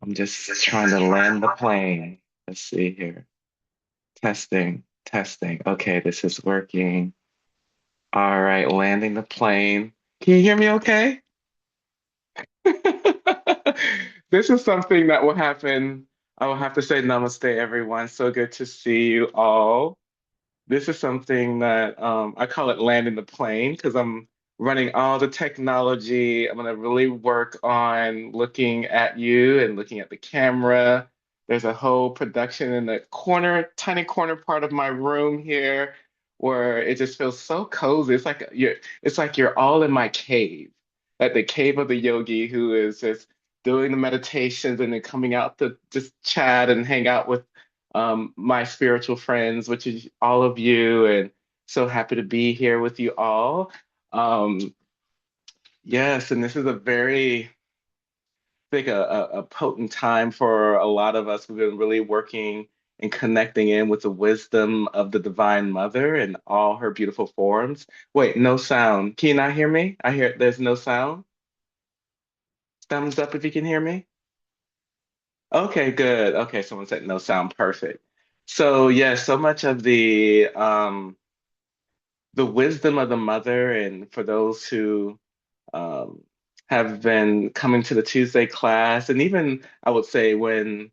I'm just trying to land the plane. Let's see here. Testing, testing. Okay, this is working. All right, landing the plane. Can you hear me okay? This is something that will happen. I will have to say namaste, everyone. So good to see you all. This is something that I call it landing the plane because I'm running all the technology. I'm going to really work on looking at you and looking at the camera. There's a whole production in the corner, tiny corner part of my room here where it just feels so cozy. It's like you're all in my cave, at the cave of the yogi who is just doing the meditations and then coming out to just chat and hang out with my spiritual friends, which is all of you, and so happy to be here with you all. Um, yes, and this is a very, I think, a potent time for a lot of us. We've been really working and connecting in with the wisdom of the Divine Mother and all her beautiful forms. Wait, no sound. Can you not hear me? I hear there's no sound. Thumbs up if you can hear me. Okay, good. Okay, someone said no sound. Perfect. So, yeah, so much of the wisdom of the mother, and for those who um, have been coming to the Tuesday class, and even I would say when,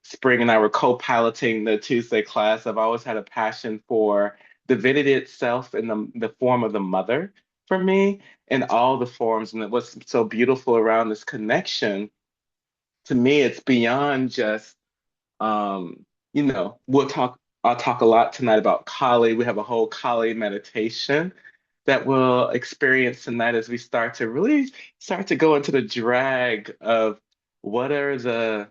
Spring and I were co-piloting the Tuesday class, I've always had a passion for divinity itself in the form of the mother for me, in all the forms. And what's so beautiful around this connection, to me, it's beyond just um, I'll talk a lot tonight about Kali. We have a whole Kali meditation that we'll experience tonight as we start to go into the drag of what are the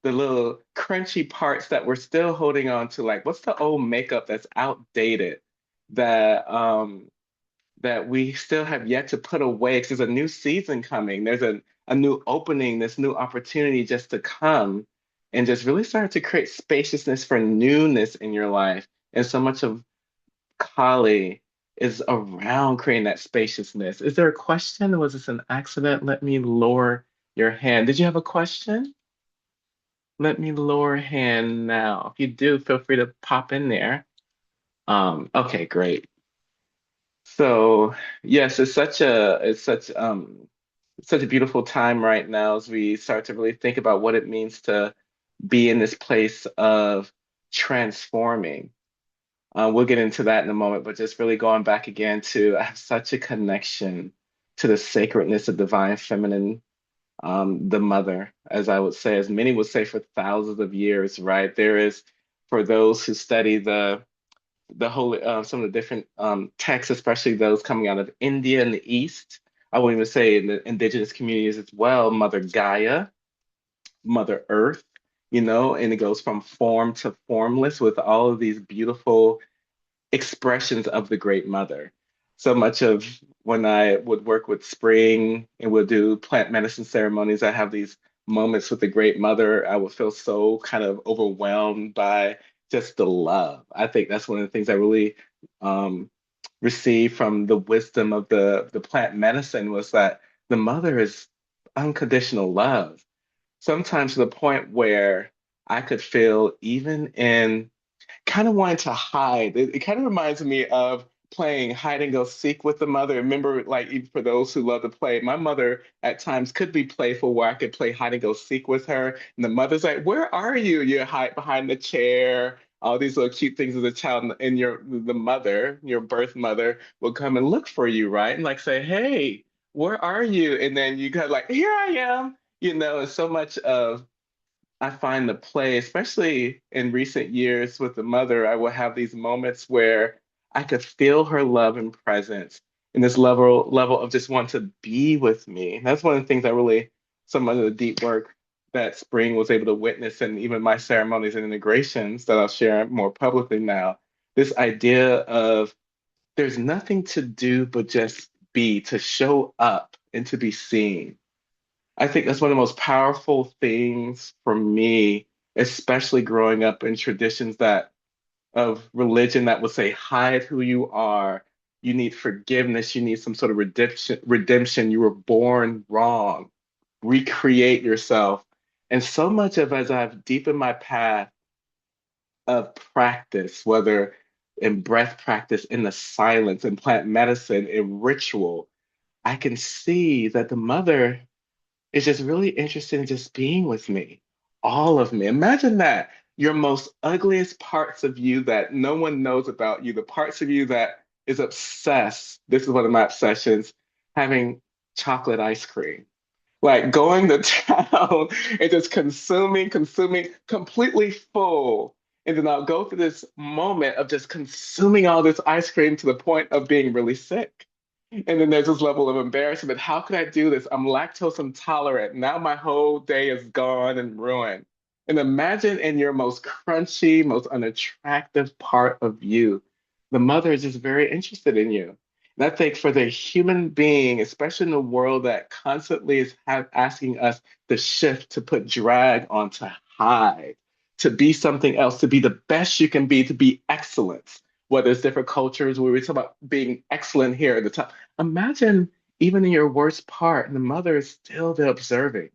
little crunchy parts that we're still holding on to, like what's the old makeup that's outdated that that we still have yet to put away because there's a new season coming. There's a new opening, this new opportunity just to come and just really start to create spaciousness for newness in your life. And so much of Kali is around creating that spaciousness. Is there a question or was this an accident? Let me lower your hand. Did you have a question? Let me lower hand now. If you do, feel free to pop in there. Okay, great. So yes, it's such a beautiful time right now as we start to really think about what it means to be in this place of transforming. We'll get into that in a moment, but just really going back again to I have such a connection to the sacredness of divine feminine, the mother, as I would say, as many would say for thousands of years, right? There is, for those who study the holy some of the different texts, especially those coming out of India and the East. I would even say in the indigenous communities as well, Mother Gaia, Mother Earth, and it goes from form to formless with all of these beautiful expressions of the Great Mother. So much of when I would work with Spring and would do plant medicine ceremonies, I have these moments with the Great Mother. I would feel so kind of overwhelmed by just the love. I think that's one of the things I really um, received from the wisdom of the plant medicine was that the mother is unconditional love. Sometimes to the point where I could feel even in kind of wanted to hide. It kind of reminds me of playing hide and go seek with the mother. Remember, like even for those who love to play, my mother at times could be playful where I could play hide and go seek with her. And the mother's like, "Where are you? You hide behind the chair." All these little cute things as a child, and the mother, your birth mother, will come and look for you, right? And like say, "Hey, where are you?" And then you kind of like, "Here I am." And so much of I find the play, especially in recent years with the mother, I will have these moments where I could feel her love and presence and this level of just want to be with me. That's one of the things I really, some of the deep work that Spring was able to witness, and even my ceremonies and integrations that I'll share more publicly now. This idea of there's nothing to do but just be, to show up and to be seen. I think that's one of the most powerful things for me, especially growing up in traditions that of religion that would say, hide who you are. You need forgiveness. You need some sort of redemption. You were born wrong. Recreate yourself. And so much of as I've deepened my path of practice, whether in breath practice, in the silence, in plant medicine, in ritual, I can see that the mother is just really interested in just being with me, all of me. Imagine that your most ugliest parts of you that no one knows about you, the parts of you that is obsessed. This is one of my obsessions, having chocolate ice cream, like going to town and just consuming, completely full. And then I'll go through this moment of just consuming all this ice cream to the point of being really sick. And then there's this level of embarrassment. How could I do this? I'm lactose intolerant. Now my whole day is gone and ruined. And imagine in your most crunchy, most unattractive part of you, the mother is just very interested in you. And I think for the human being, especially in a world that constantly is asking us to shift, to put drag on, to hide, to be something else, to be the best you can be, to be excellence, whether it's different cultures where we talk about being excellent here at the top. Imagine even in your worst part, the mother is still there observing.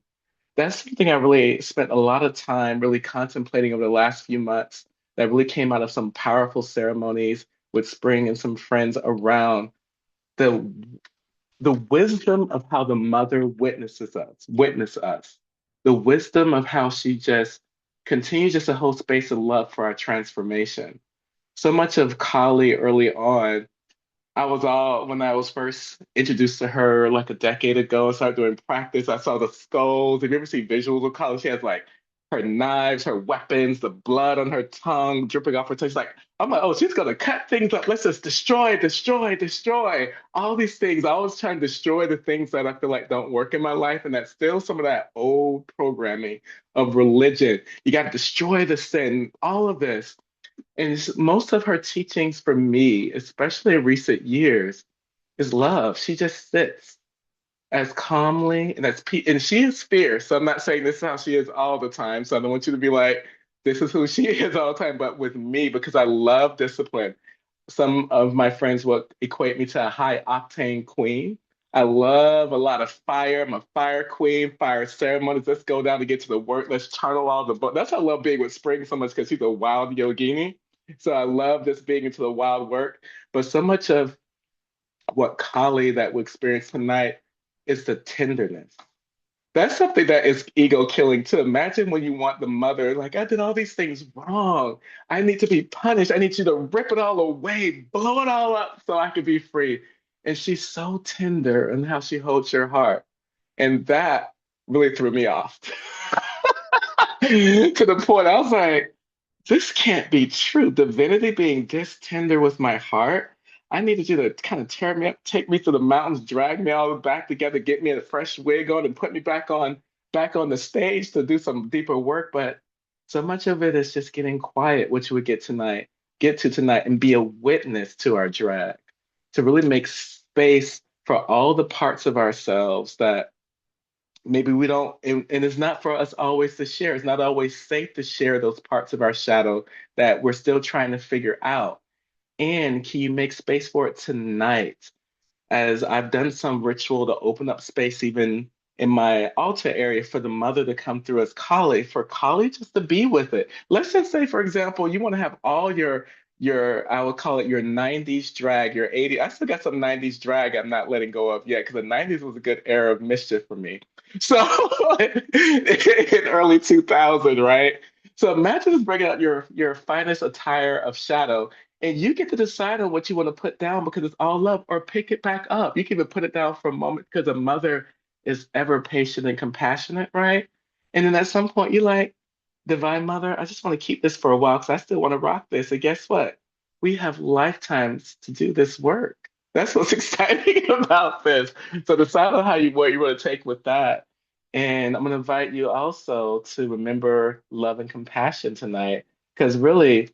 That's something I really spent a lot of time really contemplating over the last few months that really came out of some powerful ceremonies with Spring and some friends around the the wisdom of how the mother witness us, the wisdom of how she just continues just to hold space of love for our transformation. So much of Kali early on I was all when I was first introduced to her like a decade ago and started doing practice. I saw the skulls. If you ever see visuals of college, she has like her knives, her weapons, the blood on her tongue dripping off her tongue. She's like, I'm like, oh, she's gonna cut things up. Let's just destroy, destroy, destroy. All these things. I always try to destroy the things that I feel like don't work in my life. And that's still some of that old programming of religion. You got to destroy the sin, all of this. And most of her teachings for me, especially in recent years, is love. She just sits as calmly and and she is fierce. So I'm not saying this is how she is all the time. So I don't want you to be like, this is who she is all the time. But with me, because I love discipline, some of my friends will equate me to a high octane queen. I love a lot of fire. I'm a fire queen, fire ceremonies. Let's go down to get to the work. Let's channel all the book. That's why I love being with Spring so much because she's a wild yogini. So I love just being into the wild work. But so much of what Kali that we experience tonight is the tenderness. That's something that is ego killing too. Imagine when you want the mother, like, I did all these things wrong. I need to be punished. I need you to rip it all away, blow it all up so I can be free. And she's so tender in how she holds your heart. And that really threw me off to the point I was like, this can't be true. Divinity being this tender with my heart. I needed you to kind of tear me up, take me through the mountains, drag me all back together, get me a fresh wig on, and put me back on the stage to do some deeper work. But so much of it is just getting quiet, which we get to tonight, and be a witness to our drag, to really make space for all the parts of ourselves that maybe we don't and it's not for us always to share. It's not always safe to share those parts of our shadow that we're still trying to figure out. And can you make space for it tonight? As I've done some ritual to open up space even in my altar area for the mother to come through as Kali, for Kali just to be with it. Let's just say, for example, you want to have all your I would call it your 90s drag, your 80s. I still got some 90s drag I'm not letting go of yet because the 90s was a good era of mischief for me. So in early 2000, right? So imagine just bringing out your finest attire of shadow and you get to decide on what you want to put down because it's all love or pick it back up. You can even put it down for a moment because a mother is ever patient and compassionate, right? And then at some point, you're like, Divine Mother, I just want to keep this for a while because I still want to rock this. And guess what? We have lifetimes to do this work. That's what's exciting about this. So decide on what you want to take with that. And I'm going to invite you also to remember love and compassion tonight because really,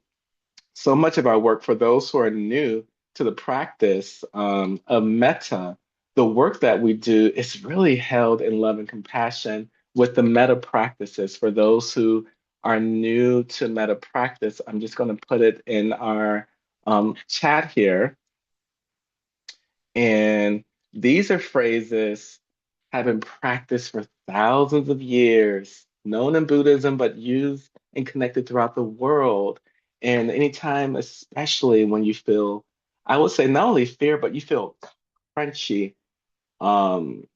so much of our work for those who are new to the practice of metta, the work that we do is really held in love and compassion with the metta practices. For those who are new to metta practice, I'm just going to put it in our chat here. And these are phrases have been practiced for thousands of years known in Buddhism, but used and connected throughout the world. And anytime, especially when you feel, I would say not only fear, but you feel crunchy, um,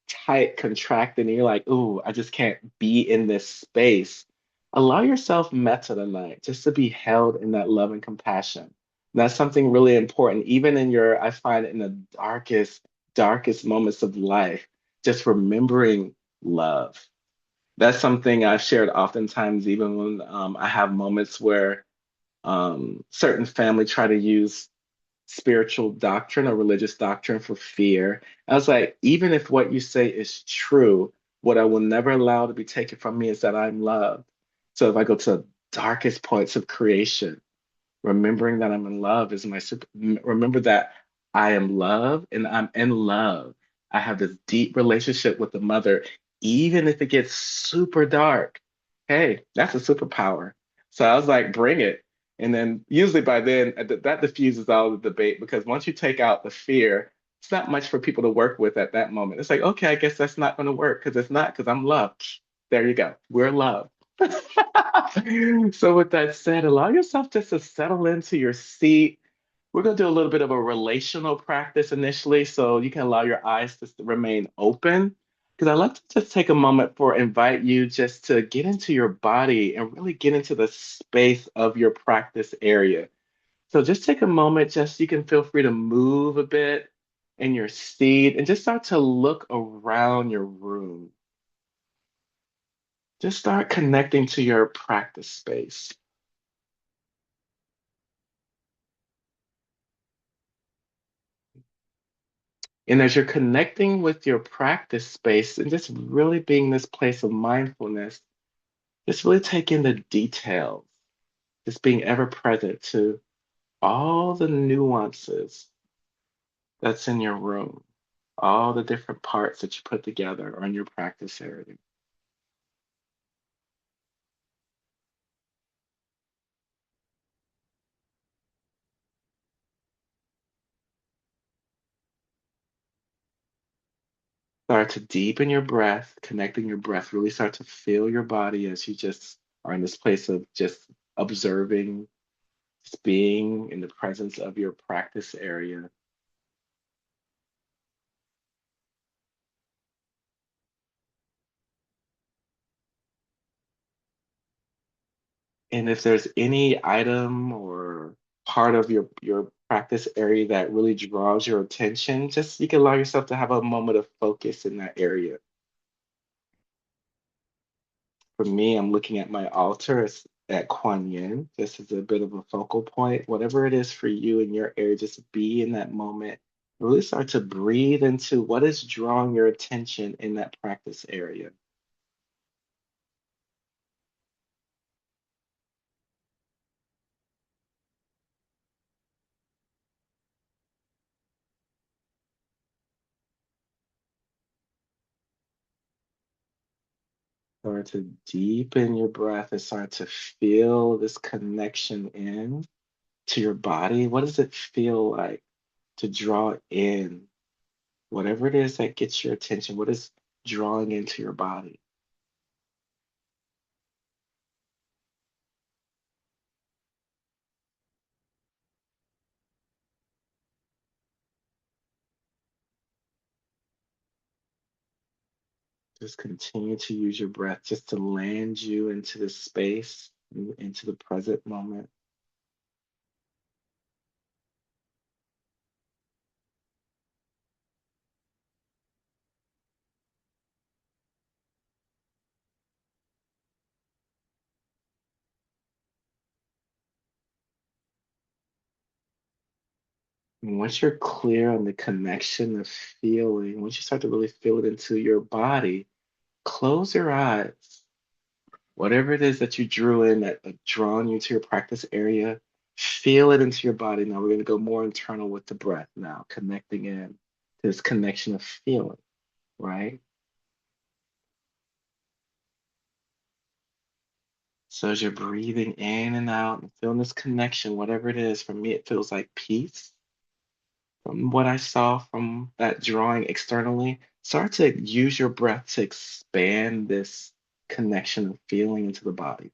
tight, contracted, and you're like, ooh, I just can't be in this space. Allow yourself metta tonight, just to be held in that love and compassion. And that's something really important, even in your, I find in the darkest moments of life, just remembering love. That's something I've shared oftentimes, even when I have moments where certain family try to use spiritual doctrine or religious doctrine for fear. I was like, even if what you say is true, what I will never allow to be taken from me is that I'm loved. So if I go to the darkest points of creation, remembering that I'm in love is my super. Remember that I am loved and I'm in love. I have this deep relationship with the mother, even if it gets super dark. Hey, that's a superpower. So I was like, bring it. And then usually by then, that diffuses all the debate because once you take out the fear, it's not much for people to work with at that moment. It's like, okay, I guess that's not going to work because it's not because I'm loved. There you go. We're loved. So with that said, allow yourself just to settle into your seat. We're going to do a little bit of a relational practice initially, so you can allow your eyes to remain open. Because I'd like to just take a moment for invite you just to get into your body and really get into the space of your practice area. So just take a moment, just you can feel free to move a bit in your seat and just start to look around your room. Just start connecting to your practice space. And as you're connecting with your practice space and just really being this place of mindfulness, just really take in the details, just being ever present to all the nuances that's in your room, all the different parts that you put together or in your practice area. Start to deepen your breath, connecting your breath, really start to feel your body as you just are in this place of just observing, just being in the presence of your practice area. And if there's any item or part of your practice area that really draws your attention, just you can allow yourself to have a moment of focus in that area. For me, I'm looking at my altar at Kuan Yin, just as a bit of a focal point. Whatever it is for you in your area, just be in that moment. Really start to breathe into what is drawing your attention in that practice area. Start to deepen your breath and start to feel this connection in to your body. What does it feel like to draw in whatever it is that gets your attention? What is drawing into your body? Just continue to use your breath just to land you into this space, into the present moment. And once you're clear on the connection of feeling, once you start to really feel it into your body, close your eyes. Whatever it is that you drew in that drawn you to your practice area, feel it into your body. Now we're going to go more internal with the breath now, connecting in to this connection of feeling, right? So as you're breathing in and out and feeling this connection, whatever it is, for me, it feels like peace. From what I saw from that drawing externally, start to use your breath to expand this connection of feeling into the body.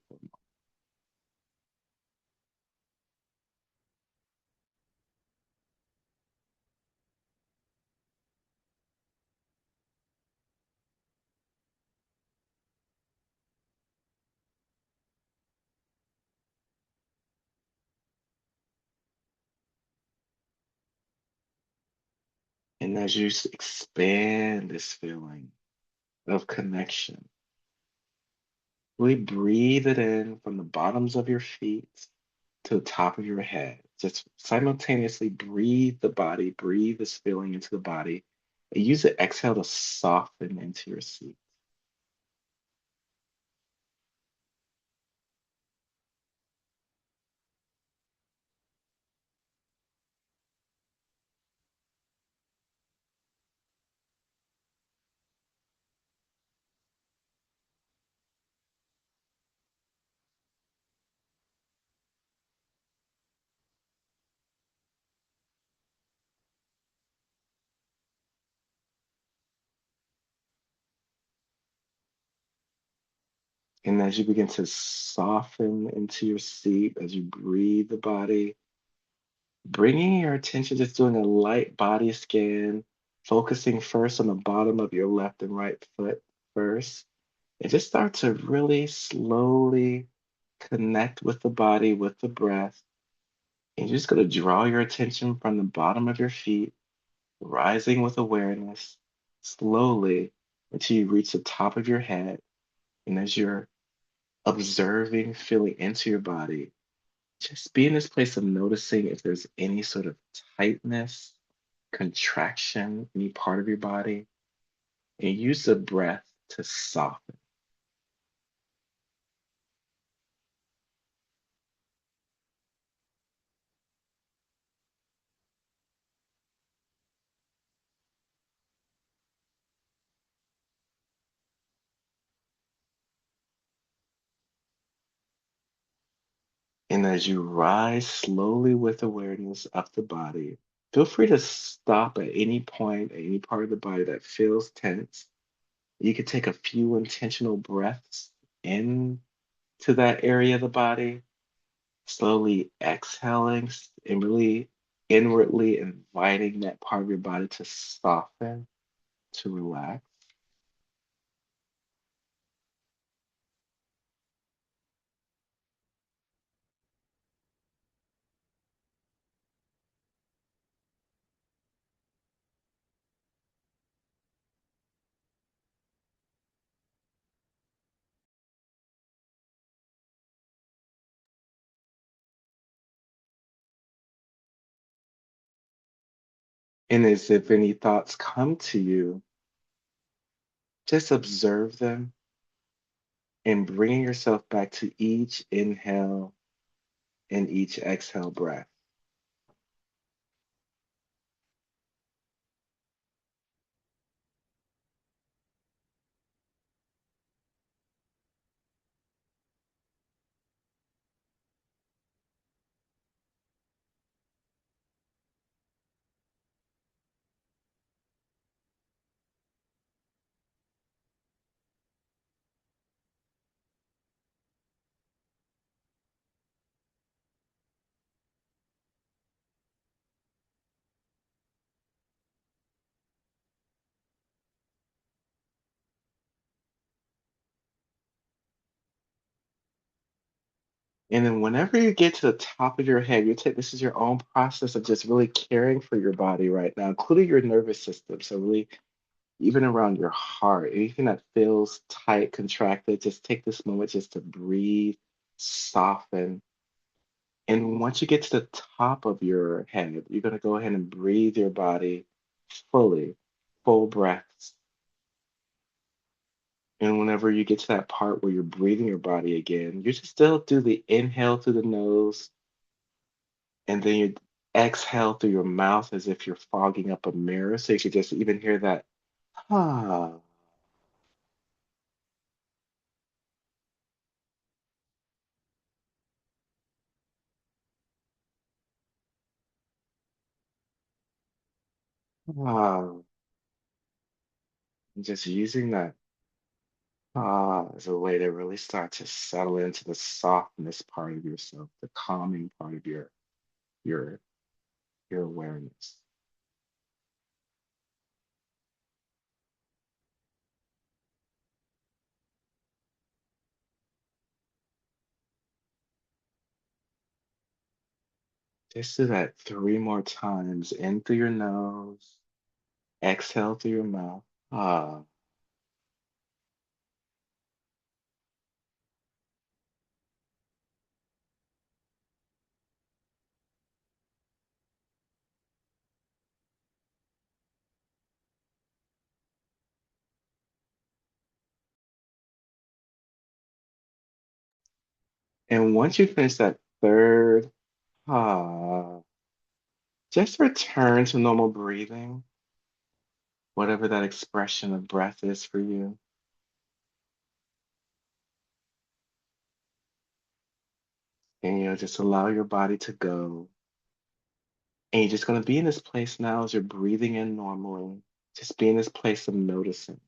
And as you expand this feeling of connection, really breathe it in from the bottoms of your feet to the top of your head. Just simultaneously breathe the body, breathe this feeling into the body, and use the exhale to soften into your seat. And as you begin to soften into your seat, as you breathe the body, bringing your attention, just doing a light body scan, focusing first on the bottom of your left and right foot first, and just start to really slowly connect with the body, with the breath. And you're just going to draw your attention from the bottom of your feet, rising with awareness, slowly until you reach the top of your head. And as you're observing, feeling into your body, just be in this place of noticing if there's any sort of tightness, contraction, any part of your body, and use the breath to soften. And as you rise slowly with awareness up the body, feel free to stop at any point, at any part of the body that feels tense. You could take a few intentional breaths into that area of the body, slowly exhaling and really inwardly inviting that part of your body to soften, to relax. And as if any thoughts come to you, just observe them and bringing yourself back to each inhale and each exhale breath. And then whenever you get to the top of your head, you take this is your own process of just really caring for your body right now, including your nervous system. So really even around your heart, anything that feels tight, contracted, just take this moment just to breathe, soften. And once you get to the top of your head, you're going to go ahead and breathe your body fully, full breaths. And whenever you get to that part where you're breathing your body again, you just still do the inhale through the nose and then you exhale through your mouth as if you're fogging up a mirror. So you could just even hear that, ah, ah, and just using that As a way to really start to settle into the softness part of yourself, the calming part of your your awareness. Just do that three more times. In through your nose, exhale through your mouth. Ah. And once you finish that third ah, just return to normal breathing, whatever that expression of breath is for you. And just allow your body to go. And you're just going to be in this place now as you're breathing in normally. Just be in this place of noticing.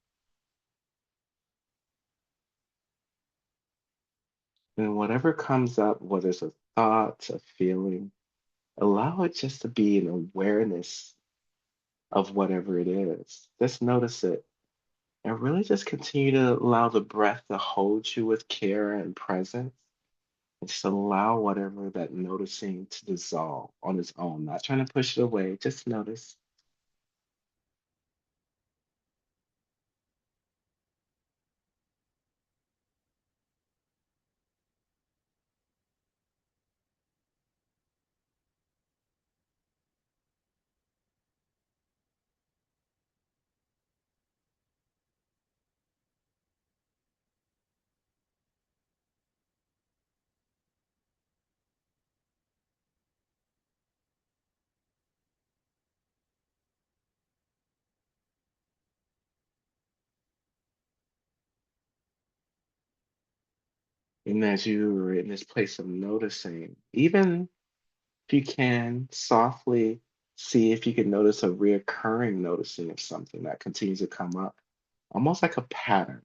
And whatever comes up, whether it's a thought, a feeling, allow it just to be an awareness of whatever it is. Just notice it. And really just continue to allow the breath to hold you with care and presence. And just allow whatever that noticing to dissolve on its own. Not trying to push it away, just notice. And as you're in this place of noticing, even if you can softly see if you can notice a reoccurring noticing of something that continues to come up, almost like a pattern,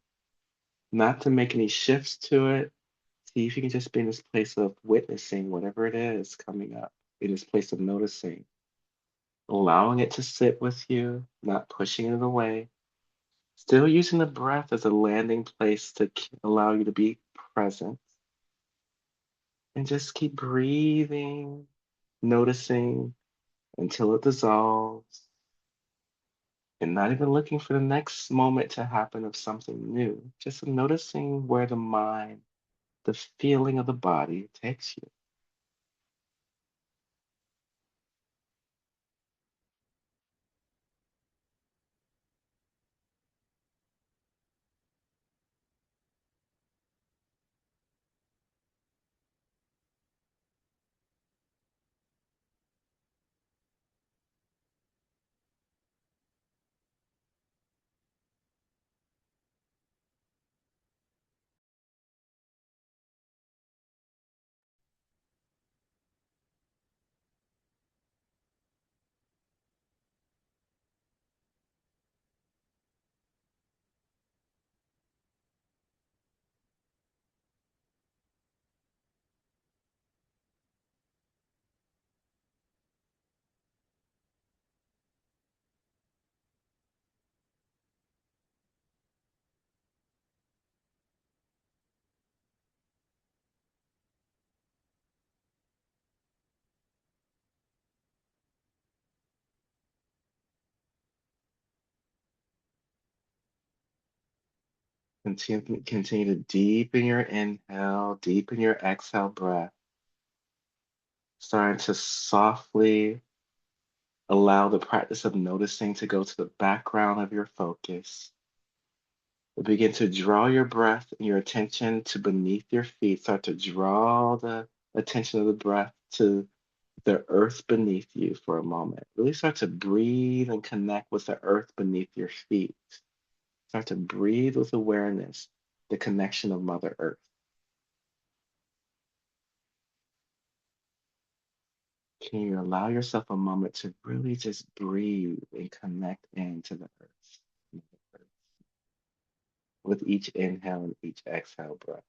not to make any shifts to it. See if you can just be in this place of witnessing whatever it is coming up, in this place of noticing, allowing it to sit with you, not pushing it away, still using the breath as a landing place to allow you to be present and just keep breathing, noticing until it dissolves, and not even looking for the next moment to happen of something new, just noticing where the mind, the feeling of the body takes you. Continue to deepen your inhale, deepen your exhale breath, starting to softly allow the practice of noticing to go to the background of your focus. Begin to draw your breath and your attention to beneath your feet. Start to draw the attention of the breath to the earth beneath you for a moment. Really start to breathe and connect with the earth beneath your feet. Start to breathe with awareness, the connection of Mother Earth. Can you allow yourself a moment to really just breathe and connect into the earth? with each inhale and each exhale breath.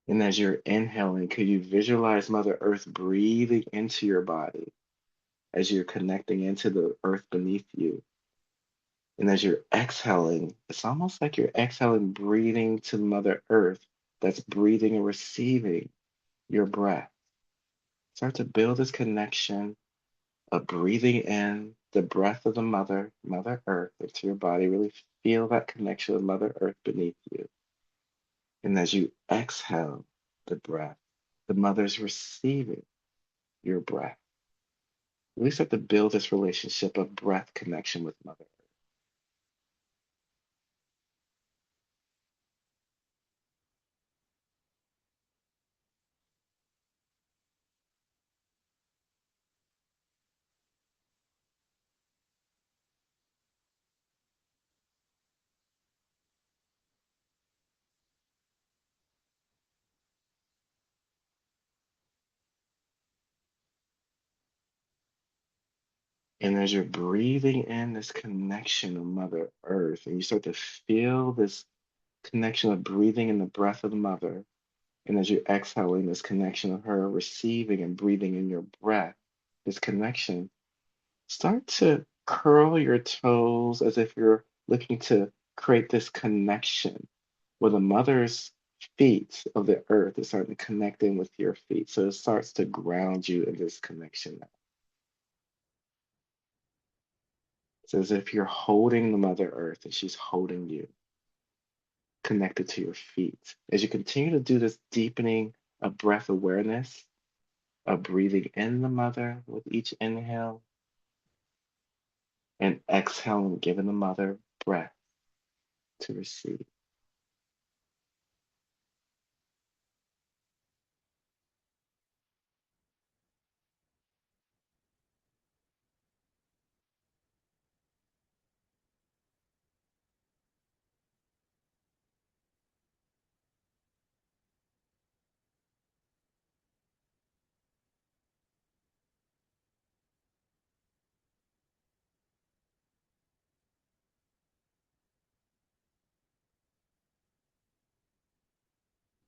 And as you're inhaling, could you visualize Mother Earth breathing into your body as you're connecting into the earth beneath you? And as you're exhaling, it's almost like you're exhaling, breathing to Mother Earth that's breathing and receiving your breath. Start to build this connection of breathing in the breath of the Mother Earth into your body. Really feel that connection with Mother Earth beneath you. And as you exhale the breath, the mother's receiving your breath. Really start to build this relationship of breath connection with Mother Earth. And as you're breathing in this connection of Mother Earth, and you start to feel this connection of breathing in the breath of the mother, and as you're exhaling, this connection of her receiving and breathing in your breath, this connection, start to curl your toes as if you're looking to create this connection where the mother's feet of the earth is starting to connect in with your feet. So it starts to ground you in this connection now. It's as if you're holding the Mother Earth and she's holding you, connected to your feet. As you continue to do this deepening of breath awareness, of breathing in the mother with each inhale and exhaling, giving the mother breath to receive.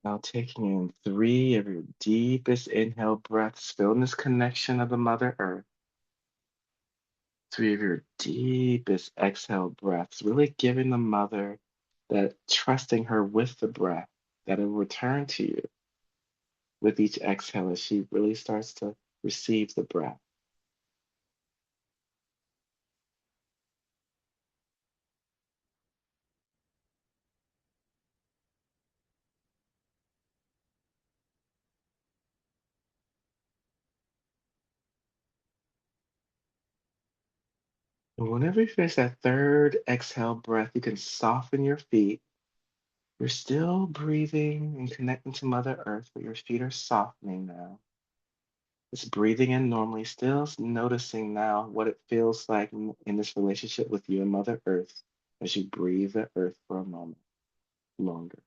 Now taking in three of your deepest inhale breaths, feeling this connection of the Mother Earth. Three of your deepest exhale breaths, really giving the mother that trusting her with the breath that it will return to you with each exhale as she really starts to receive the breath. And whenever you finish that third exhale breath, you can soften your feet. You're still breathing and connecting to Mother Earth, but your feet are softening now. Just breathing in normally, still noticing now what it feels like in this relationship with you and Mother Earth as you breathe the earth for a moment longer.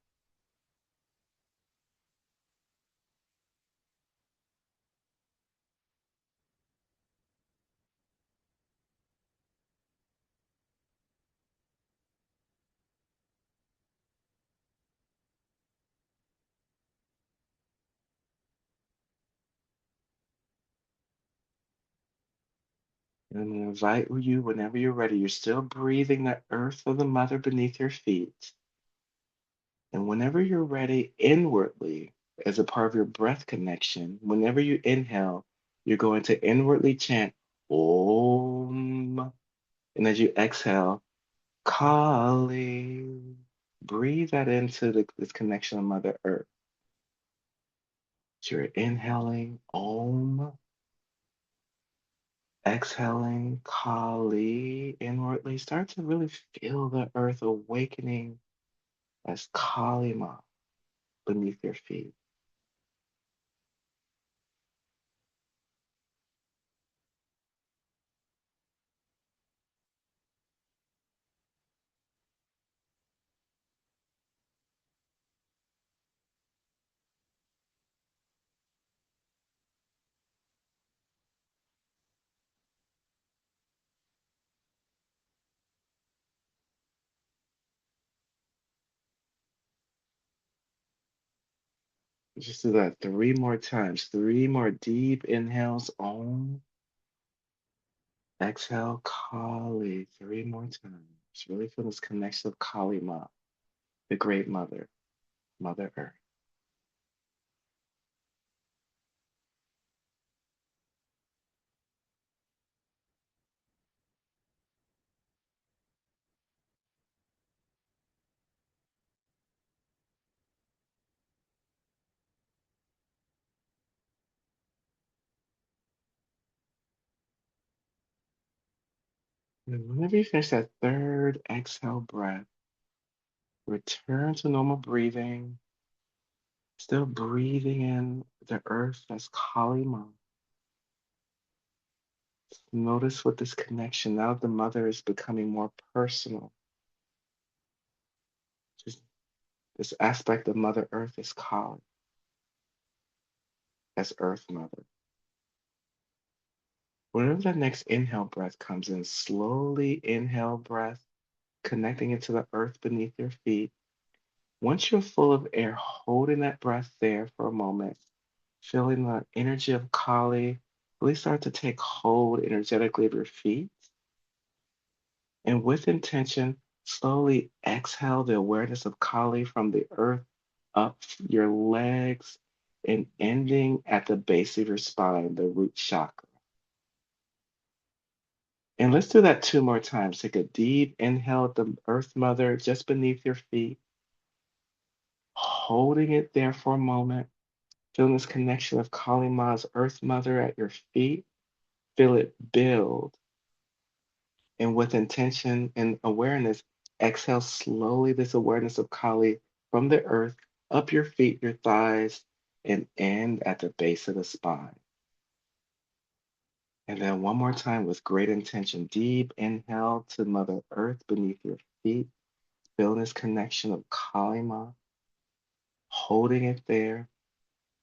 And I'm going to invite you whenever you're ready. You're still breathing the earth of the mother beneath your feet. And whenever you're ready inwardly, as a part of your breath connection, whenever you inhale, you're going to inwardly chant Om. And as you exhale, Kali. Breathe that into this connection of Mother Earth. So you're inhaling Om, exhaling Kali inwardly. Start to really feel the earth awakening as Kali Ma beneath your feet. Just do that three more times. Three more deep inhales. Om. Exhale, Kali. Three more times. Really feel this connection of Kali Ma, the great mother, Mother Earth. And whenever you finish that third exhale breath, return to normal breathing. Still breathing in the earth as Kali Ma. Notice what this connection, now the mother is becoming more personal. Just this aspect of Mother Earth is Kali as Earth Mother. Whenever that next inhale breath comes in, slowly inhale breath, connecting it to the earth beneath your feet. Once you're full of air, holding that breath there for a moment, feeling the energy of Kali really start to take hold energetically of your feet. And with intention, slowly exhale the awareness of Kali from the earth up your legs and ending at the base of your spine, the root chakra. And let's do that two more times. Take a deep inhale at the earth mother just beneath your feet, holding it there for a moment. Feeling this connection of Kali Ma's earth mother at your feet. Feel it build. And with intention and awareness, exhale slowly this awareness of Kali from the earth up your feet, your thighs, and end at the base of the spine. And then one more time with great intention. Deep inhale to Mother Earth beneath your feet. Feel this connection of Kali Ma, holding it there,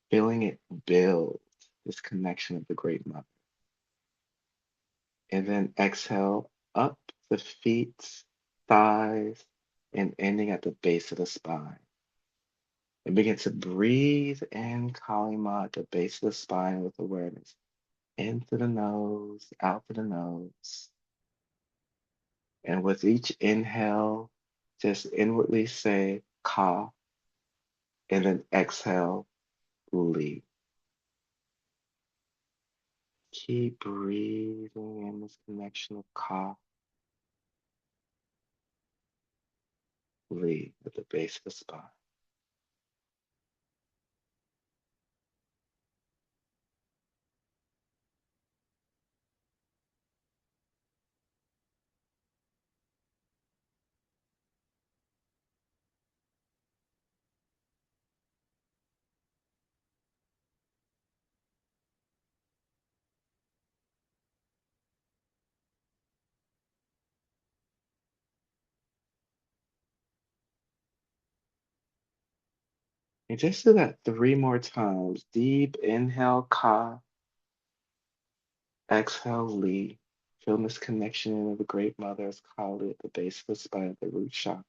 feeling it build, this connection of the Great Mother. And then exhale up the feet, thighs, and ending at the base of the spine. And begin to breathe in Kali Ma at the base of the spine with awareness. In through the nose, out through the nose. And with each inhale, just inwardly say Ka, and then exhale, Li. Keep breathing in this connection of Ka, Li at the base of the spine. And just do that three more times. Deep inhale, Ka, exhale, Li. Feel this connection of the Great Mother's Kali at the base of the spine, the root chakra.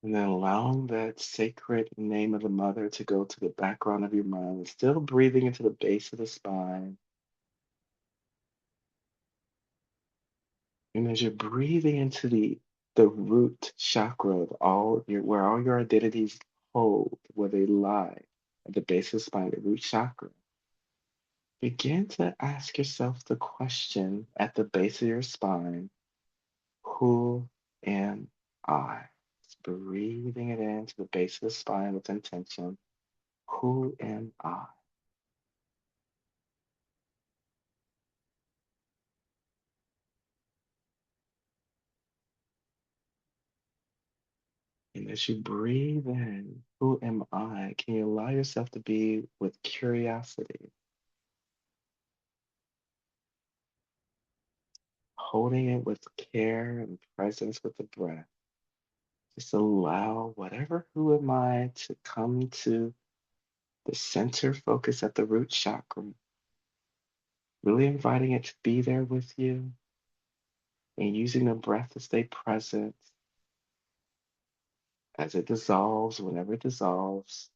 And then allowing that sacred name of the mother to go to the background of your mind, still breathing into the base of the spine. And as you're breathing into the root chakra of all your where all your identities hold, where they lie, at the base of the spine, the root chakra, begin to ask yourself the question at the base of your spine, who am I? Just breathing it into the base of the spine with intention. Who am I? And as you breathe in, who am I? Can you allow yourself to be with curiosity, holding it with care and presence with the breath? Just allow whatever who am I to come to the center focus at the root chakra, really inviting it to be there with you and using the breath to stay present as it dissolves, whenever it dissolves.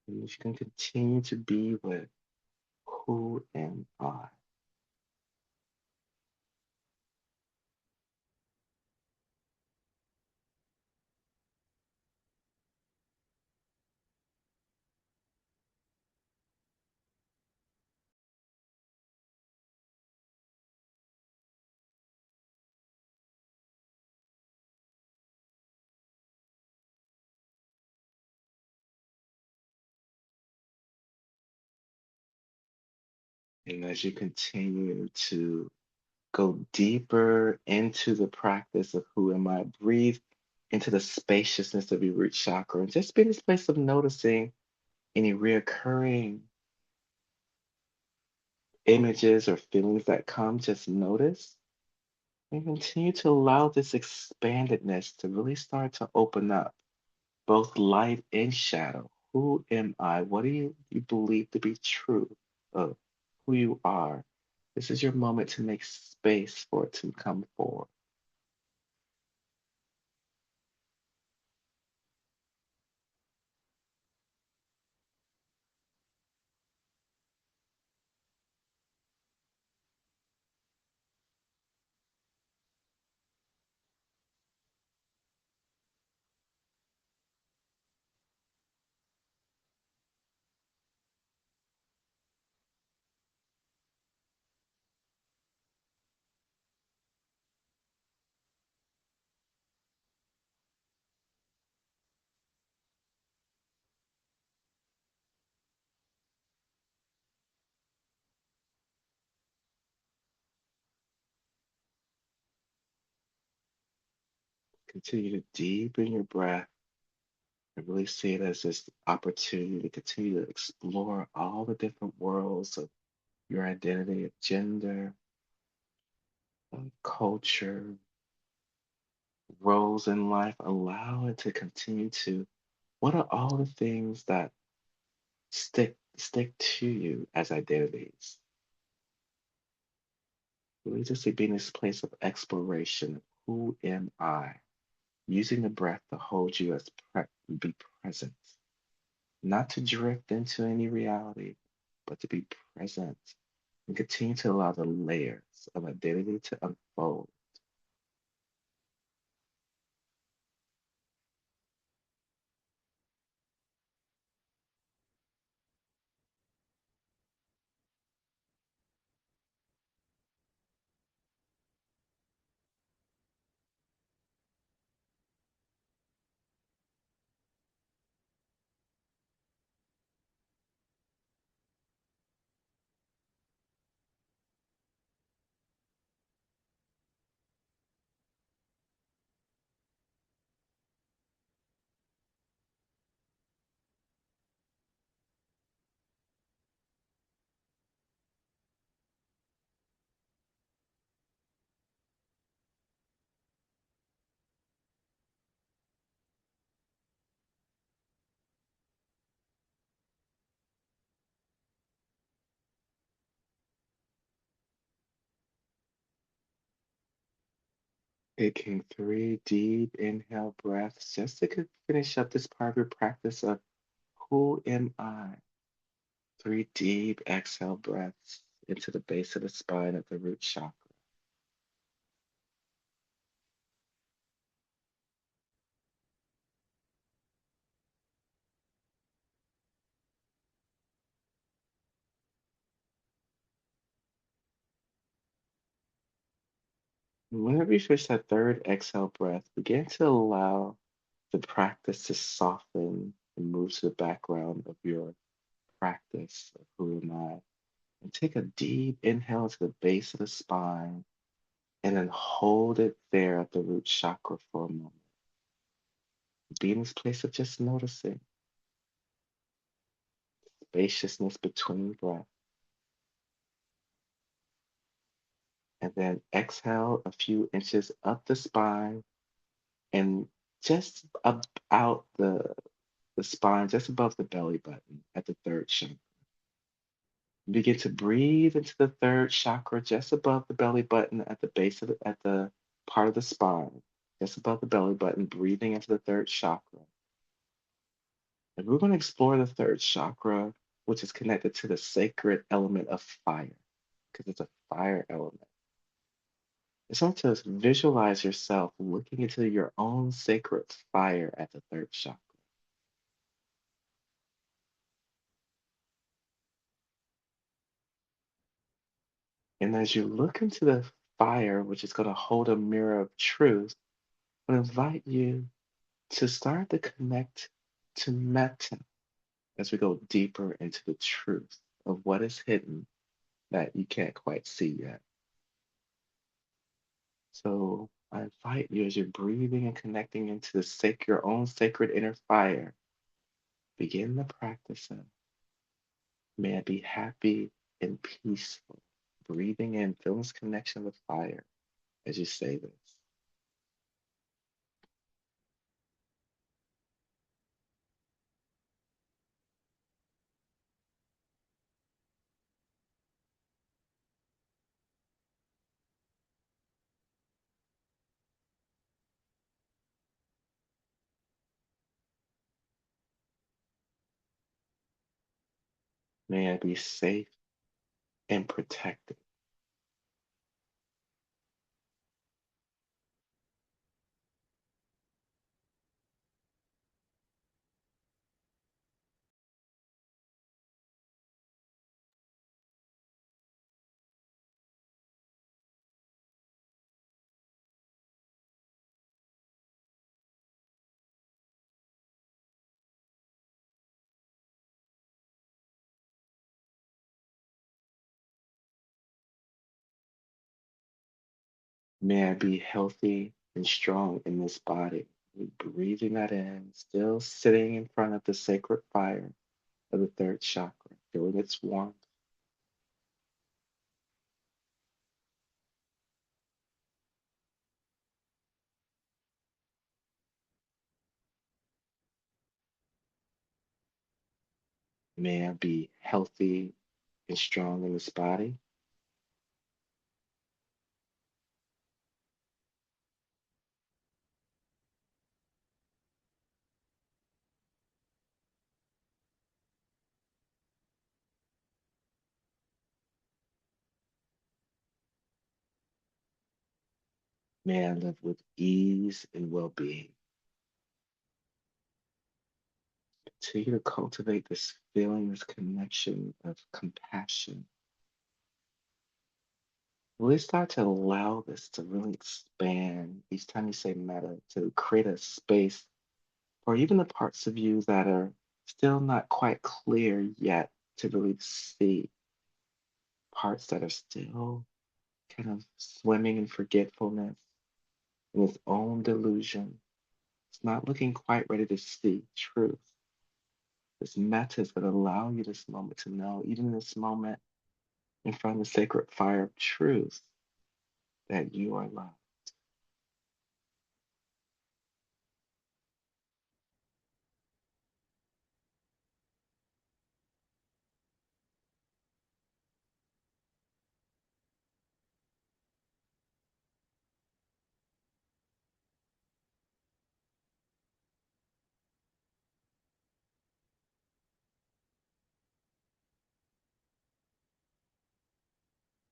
And you can continue to be with who am I? And as you continue to go deeper into the practice of who am I, breathe into the spaciousness of your root chakra and just be in this place of noticing any reoccurring images or feelings that come. Just notice and continue to allow this expandedness to really start to open up both light and shadow. Who am I? What do you believe to be true of who you are? This is your moment to make space for it to come forward. Continue to deepen your breath and really see it as this opportunity to continue to explore all the different worlds of your identity, of gender, of culture, roles in life. Allow it to continue to, what are all the things that stick to you as identities? Really just to be in this place of exploration. Who am I? Using the breath to hold you as be present, not to drift into any reality, but to be present and continue to allow the layers of identity to unfold. Taking three deep inhale breaths just to finish up this part of your practice of who am I? Three deep exhale breaths into the base of the spine at the root chakra. Whenever you finish that third exhale breath, begin to allow the practice to soften and move to the background of your practice of who am I. And take a deep inhale to the base of the spine and then hold it there at the root chakra for a moment. Be in this place of just noticing spaciousness between breath. And then exhale a few inches up the spine And just about the spine, just above the belly button at the third chakra. Begin to breathe into the third chakra just above the belly button at the base of at the part of the spine, just above the belly button, breathing into the third chakra. And we're going to explore the third chakra, which is connected to the sacred element of fire, because it's a fire element. It's not to visualize yourself looking into your own sacred fire at the third chakra. And as you look into the fire, which is going to hold a mirror of truth, I invite you to start to connect to Metta as we go deeper into the truth of what is hidden that you can't quite see yet. So I invite you as you're breathing and connecting into the your own sacred inner fire, begin the practice of may I be happy and peaceful. Breathing in, feeling this connection with fire as you say this. May I be safe and protected. May I be healthy and strong in this body. Breathing that in, still sitting in front of the sacred fire of the third chakra, feeling its warmth. May I be healthy and strong in this body. May I live with ease and well being. Continue to cultivate this feeling, this connection of compassion. Really start to allow this to really expand each time you say meta, to create a space for even the parts of you that are still not quite clear yet to really see, parts that are still kind of swimming in forgetfulness, in its own delusion. It's not looking quite ready to see truth. This metta is going to allow you this moment to know, even in this moment in front of the sacred fire of truth, that you are loved.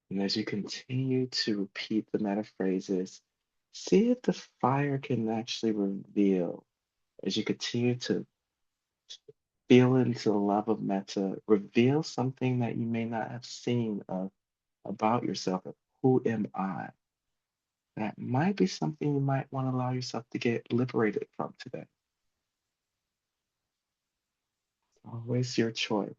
And as you continue to repeat the meta phrases, see if the fire can actually reveal, as you continue to feel into the love of metta, reveal something that you may not have seen of about yourself. Of who am I? That might be something you might want to allow yourself to get liberated from today. It's always your choice.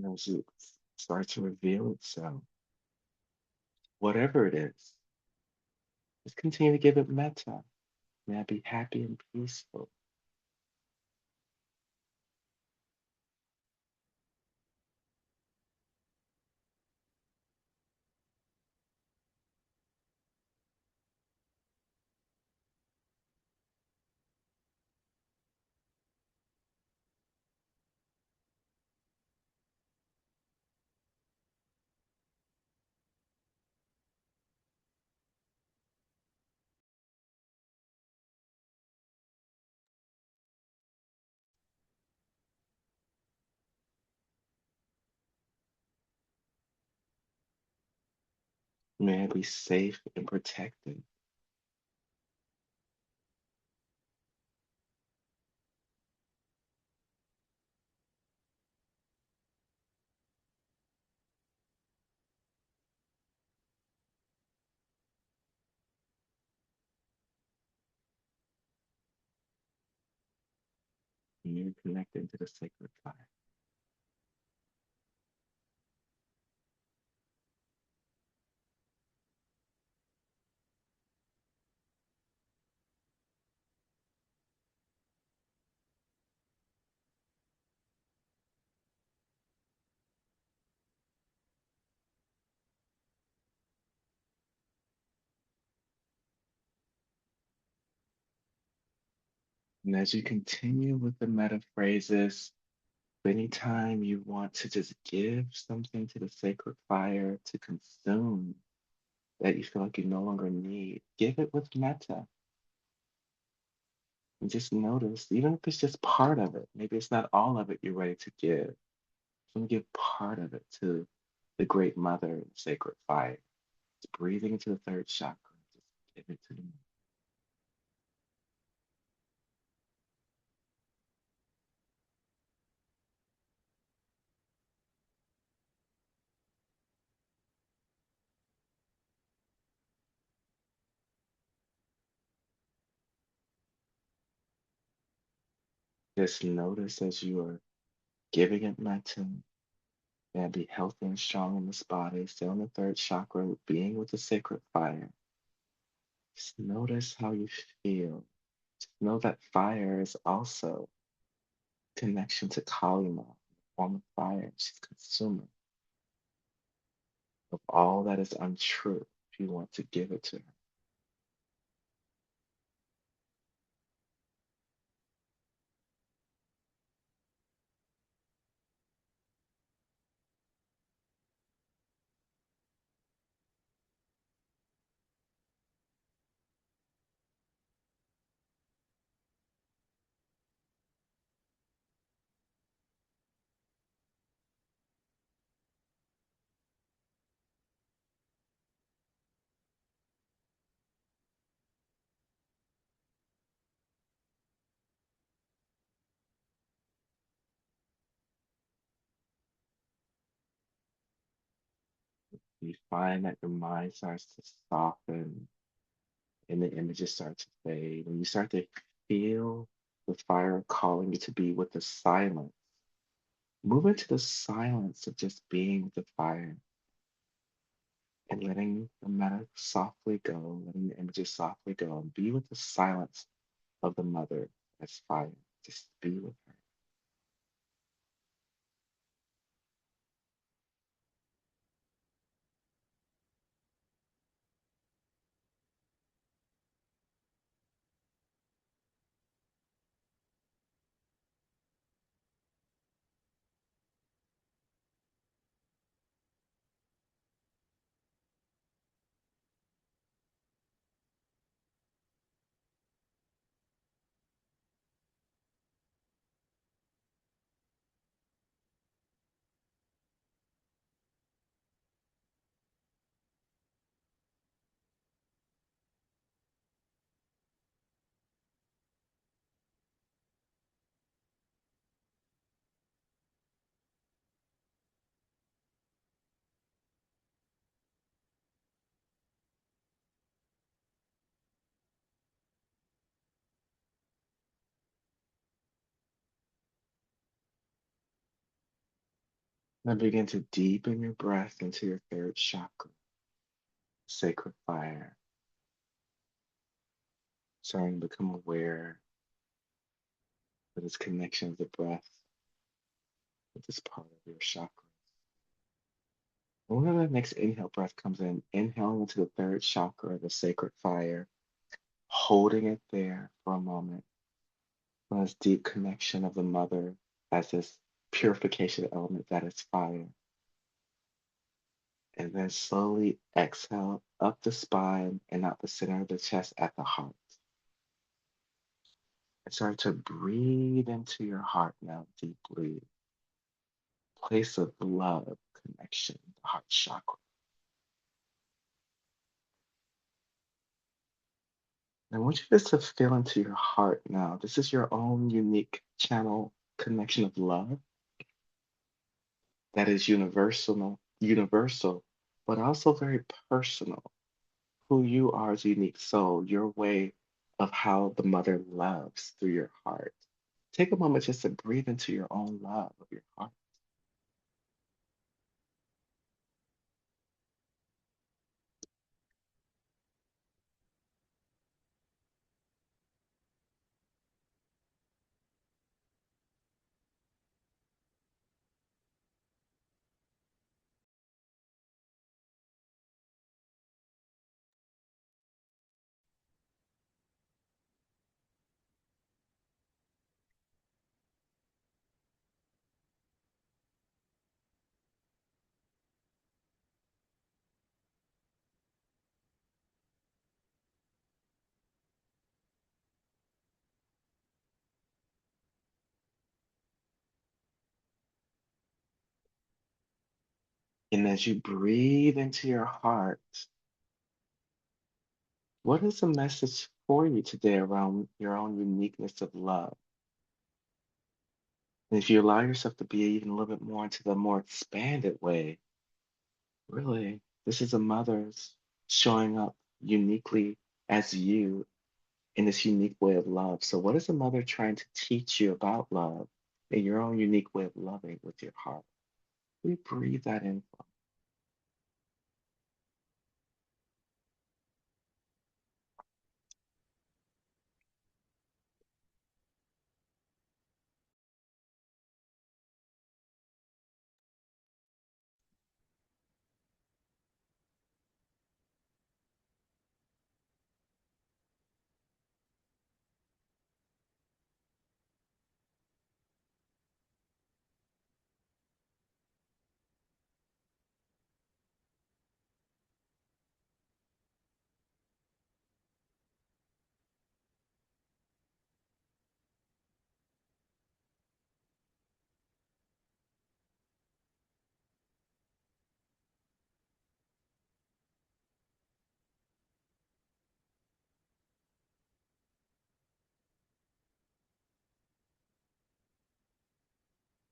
And as it starts to reveal itself, whatever it is, just continue to give it metta. May I be happy and peaceful. May I be safe and protected. And you're connected to the sacred fire. And as you continue with the meta phrases, anytime you want to just give something to the sacred fire to consume that you feel like you no longer need, give it with metta. And just notice, even if it's just part of it, maybe it's not all of it you're ready to give. Just want to give part of it to the Great Mother and sacred fire. Just breathing into the third chakra. Just give it to them. Just notice as you are giving it metta and be healthy and strong in this body. Stay on the third chakra, being with the sacred fire. Just notice how you feel. Just know that fire is also connection to Kalima, form of fire. She's consumer of all that is untrue if you want to give it to her. You find that your mind starts to soften and the images start to fade. And you start to feel the fire calling you to be with the silence. Move into the silence of just being with the fire and letting the meta softly go, letting the images softly go, and be with the silence of the mother as fire. Just be with her. Now begin to deepen your breath into your third chakra, sacred fire, starting to become aware of this connection of the breath with this part of your chakra. And when the next inhale breath comes in, inhaling into the third chakra, the sacred fire, holding it there for a moment, on this deep connection of the mother as this purification element that is fire. And then slowly exhale up the spine and out the center of the chest at the heart. And start to breathe into your heart now deeply. Place of love, connection, the heart chakra. And I want you just to feel into your heart now. This is your own unique channel connection of love that is universal, but also very personal. Who you are as a unique soul, your way of how the mother loves through your heart. Take a moment just to breathe into your own love of your heart. And as you breathe into your heart, what is the message for you today around your own uniqueness of love? And if you allow yourself to be even a little bit more into the more expanded way, really, this is a mother's showing up uniquely as you in this unique way of love. So, what is a mother trying to teach you about love in your own unique way of loving with your heart? We breathe that in.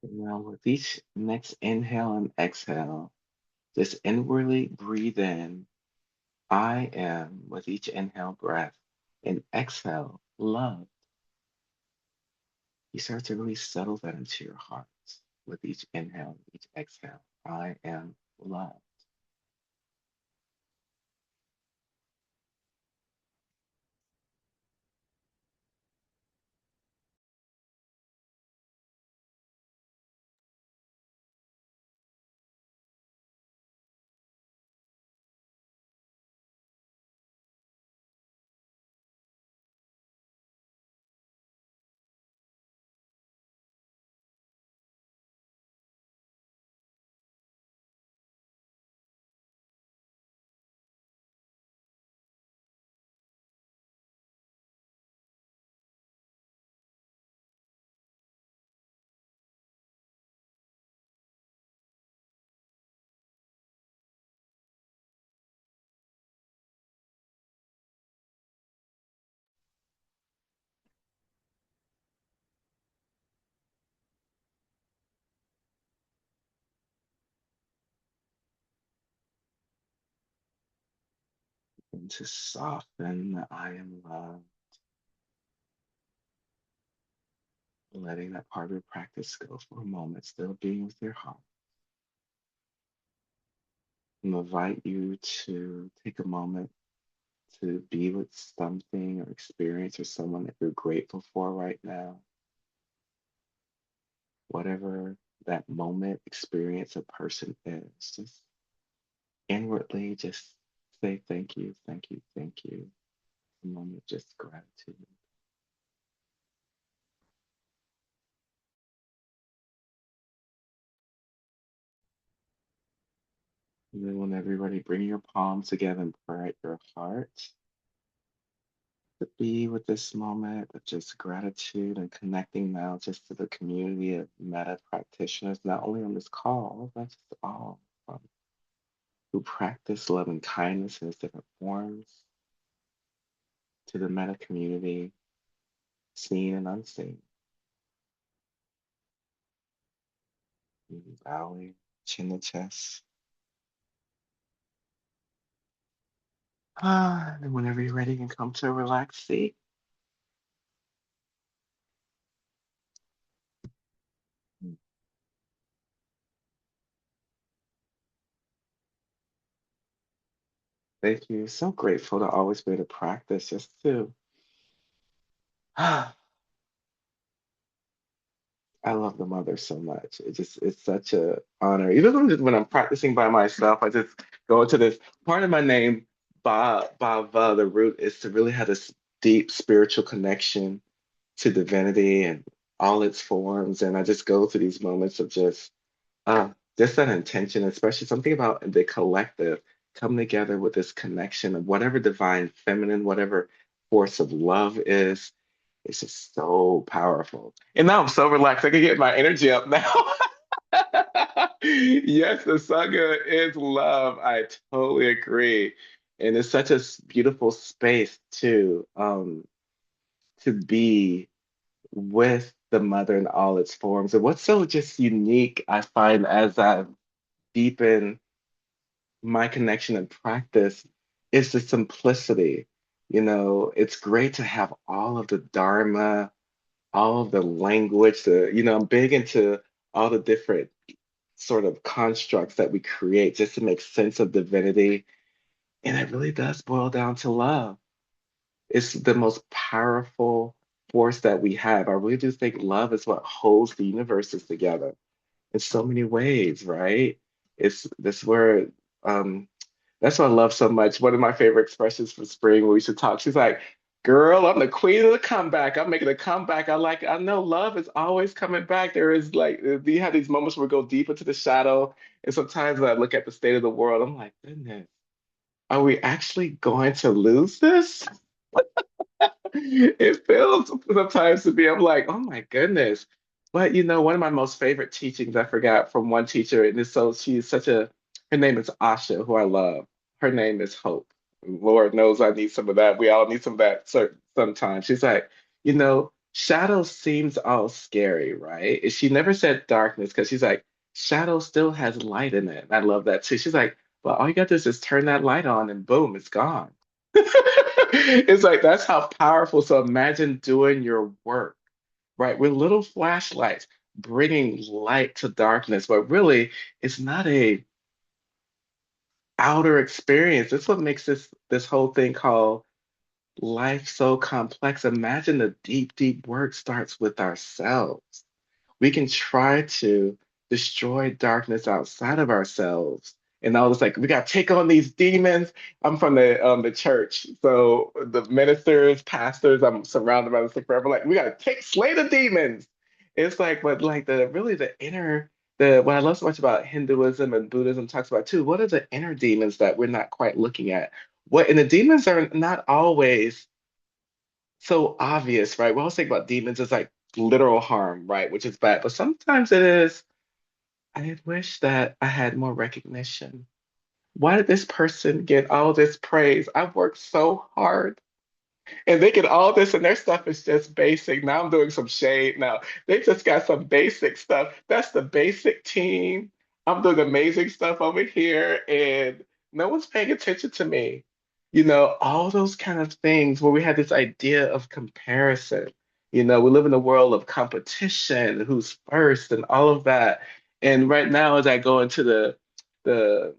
Now, with each next inhale and exhale, just inwardly breathe in, I am, with each inhale breath, and exhale, love. You start to really settle that into your heart with each inhale, each exhale. I am love. And to soften the I am love, letting that part of your practice go for a moment, still being with your heart. I invite you to take a moment to be with something or experience or someone that you're grateful for right now, whatever that moment, experience, or person is. Just inwardly, just say thank you, thank you, thank you. A moment of just gratitude. And then whenever you're ready, bring your palms together and pray at your heart to be with this moment of just gratitude and connecting now just to the community of meta practitioners, not only on this call, but just all who practice love and kindness in its different forms, to the meta community, seen and unseen. Bowing, chin to chest. And whenever you're ready, you can come to a relaxed seat. Thank you. So grateful to always be able to practice just to I love the mother so much. It's such a honor. Even when I'm practicing by myself, I just go into this part of my name, Bava, the root is to really have this deep spiritual connection to divinity and all its forms. And I just go through these moments of just that intention, especially something about the collective come together with this connection of whatever divine feminine, whatever force of love is. It's just so powerful. And now I'm so relaxed. I can get my energy up now. Yes, the Sangha is love. I totally agree. And it's such a beautiful space to be with the mother in all its forms. And what's so just unique, I find as I deepen my connection and practice, is the simplicity. It's great to have all of the Dharma, all of the language, I'm big into all the different sort of constructs that we create just to make sense of divinity. And it really does boil down to love. It's the most powerful force that we have. I really do think love is what holds the universes together in so many ways, right? It's this where um that's what I love so much. One of my favorite expressions from Spring when we should talk, she's like, girl, I'm the queen of the comeback. I'm making a comeback. I know love is always coming back. There is like we have these moments where we go deep into the shadow. And sometimes when I look at the state of the world, I'm like, goodness, are we actually going to lose this? It feels sometimes to be, I'm like, oh my goodness. But one of my most favorite teachings I forgot from one teacher, and it's so she's such her name is Asha, who I love. Her name is Hope. Lord knows I need some of that. We all need some of that sometimes. She's like, shadow seems all scary, right? And she never said darkness because she's like, shadow still has light in it. I love that too. She's like, well, all you got to do is just turn that light on and boom, it's gone. It's like that's how powerful. So imagine doing your work, right, with little flashlights, bringing light to darkness, but really, it's not a outer experience. That's what makes this whole thing called life so complex. Imagine the deep, deep work starts with ourselves. We can try to destroy darkness outside of ourselves. And all this, like, we got to take on these demons. I'm from the church, so the ministers, pastors, I'm surrounded by this like forever. Like, we got to slay the demons. It's like, but like the inner, the what I love so much about Hinduism and Buddhism talks about too. What are the inner demons that we're not quite looking at? And the demons are not always so obvious, right? We always think about demons as like literal harm, right? Which is bad. But sometimes it is, I wish that I had more recognition. Why did this person get all this praise? I've worked so hard and they get all this and their stuff is just basic. Now I'm doing some shade now. They just got some basic stuff. That's the basic team. I'm doing amazing stuff over here and no one's paying attention to me. All those kind of things where we have this idea of comparison. We live in a world of competition, who's first and all of that. And right now, as I go into the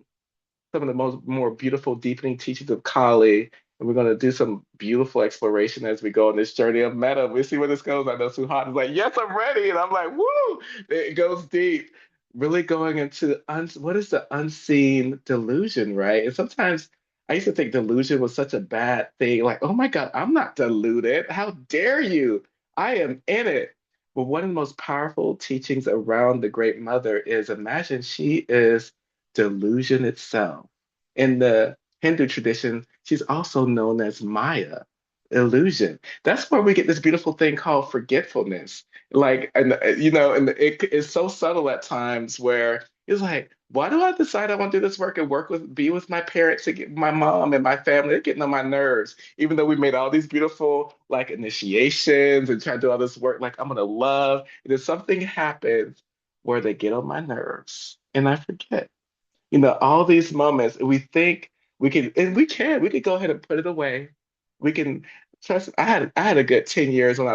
some of the most more beautiful, deepening teachings of Kali. And we're going to do some beautiful exploration as we go on this journey of meta. We see where this goes. I know Suhan is like, yes, I'm ready. And I'm like, woo! It goes deep. Really going into what is the unseen delusion, right? And sometimes I used to think delusion was such a bad thing. Like, oh my God, I'm not deluded. How dare you? I am in it. But one of the most powerful teachings around the Great Mother is imagine she is delusion itself. In the Hindu tradition, she's also known as Maya, illusion. That's where we get this beautiful thing called forgetfulness. Like, and and it is so subtle at times where it's like, why do I decide I want to do this work and be with my parents and get my mom and my family? They're getting on my nerves, even though we made all these beautiful like initiations and try to do all this work, like I'm gonna love. And then something happens where they get on my nerves and I forget. All these moments we think we can, and we could go ahead and put it away. We can trust. I had a good 10 years when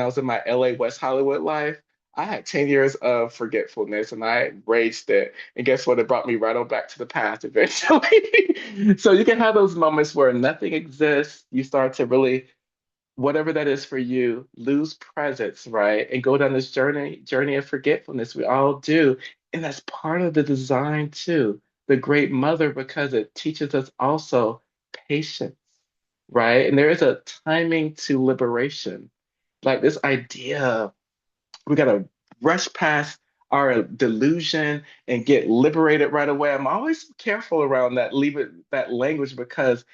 I was in my LA West Hollywood life. I had 10 years of forgetfulness and I raged it. And guess what? It brought me right on back to the past eventually. So you can have those moments where nothing exists. You start to really, whatever that is for you, lose presence, right? And go down this journey of forgetfulness. We all do. And that's part of the design too. The Great Mother, because it teaches us also patience, right? And there is a timing to liberation. Like this idea we gotta rush past our delusion and get liberated right away. I'm always careful around that language because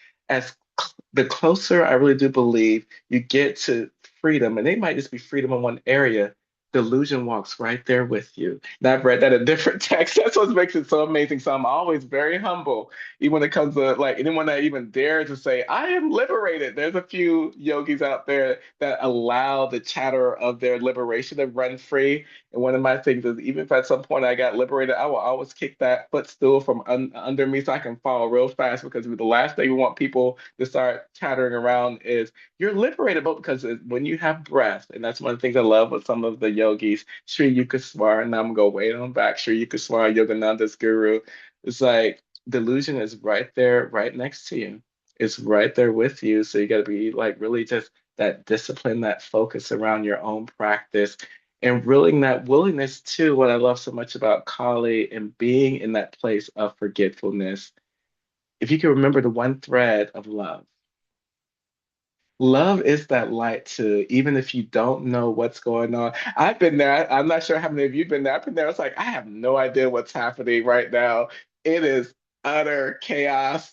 the closer I really do believe you get to freedom, and it might just be freedom in one area, delusion walks right there with you. And I've read that in different texts. That's what makes it so amazing. So I'm always very humble, even when it comes to like anyone that even dares to say, I am liberated. There's a few yogis out there that allow the chatter of their liberation to run free. And one of my things is even if at some point I got liberated, I will always kick that footstool from under me so I can fall real fast because the last thing we want people to start chattering around is you're liberated, but because when you have breath, and that's one of the things I love with some of the yogis, Sri Yukteswar, and I'm gonna go way on back, Sri Yukteswar, Yogananda's guru, it's like delusion is right there, right next to you. It's right there with you. So you got to be like really just that discipline, that focus around your own practice, and really that willingness too. What I love so much about Kali and being in that place of forgetfulness. If you can remember the one thread of love. Love is that light too, even if you don't know what's going on. I've been there. I'm not sure how many of you have been there. I've been there. It's like, I have no idea what's happening right now. It is utter chaos.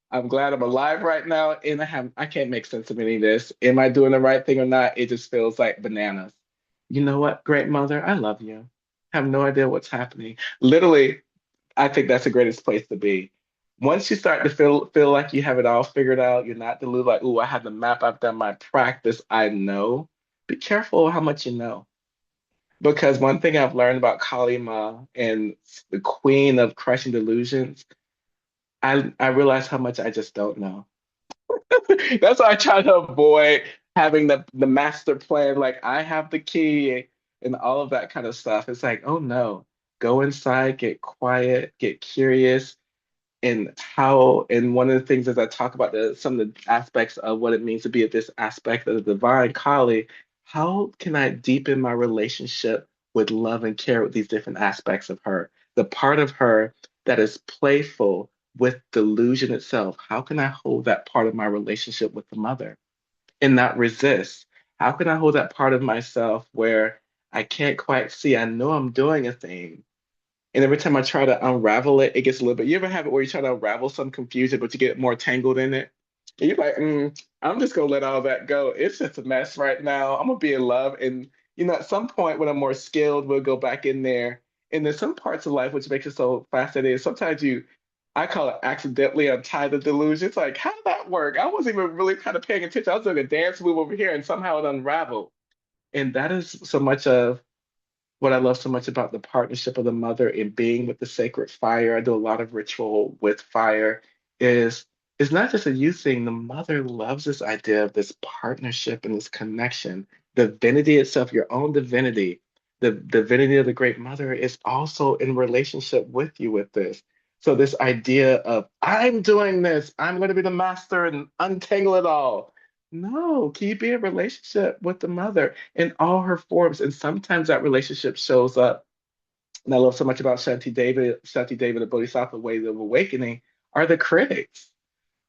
I'm glad I'm alive right now, and I can't make sense of any of this. Am I doing the right thing or not? It just feels like bananas. You know what, great mother? I love you. I have no idea what's happening. Literally, I think that's the greatest place to be. Once you start to feel like you have it all figured out, you're not deluded like, oh, I have the map, I've done my practice, I know. Be careful how much you know. Because one thing I've learned about Kali Ma and the queen of crushing delusions, I realize how much I just don't know. That's why I try to avoid having the master plan. Like I have the key and all of that kind of stuff. It's like, oh no, go inside, get quiet, get curious, and one of the things as I talk about some of the aspects of what it means to be at this aspect of the divine Kali, how can I deepen my relationship with love and care with these different aspects of her? The part of her that is playful with delusion itself. How can I hold that part of my relationship with the mother and not resist? How can I hold that part of myself where I can't quite see? I know I'm doing a thing, and every time I try to unravel it, it gets a little bit. You ever have it where you try to unravel some confusion, but you get more tangled in it? And you're like, I'm just gonna let all that go. It's just a mess right now. I'm gonna be in love. And at some point when I'm more skilled, we'll go back in there. And there's some parts of life which makes it so fascinating. Sometimes I call it accidentally untie the delusion. It's like, how did that work? I wasn't even really kind of paying attention. I was doing a dance move over here and somehow it unraveled. And that is so much of what I love so much about the partnership of the mother in being with the sacred fire. I do a lot of ritual with fire. Is it's not just a you thing. The mother loves this idea of this partnership and this connection. Divinity itself, your own divinity, the divinity of the great mother is also in relationship with you with this. So this idea of I'm doing this, I'm going to be the master and untangle it all. No, can you be in a relationship with the mother in all her forms? And sometimes that relationship shows up. And I love so much about Shanti David, the Bodhisattva Ways of Awakening, are the critics.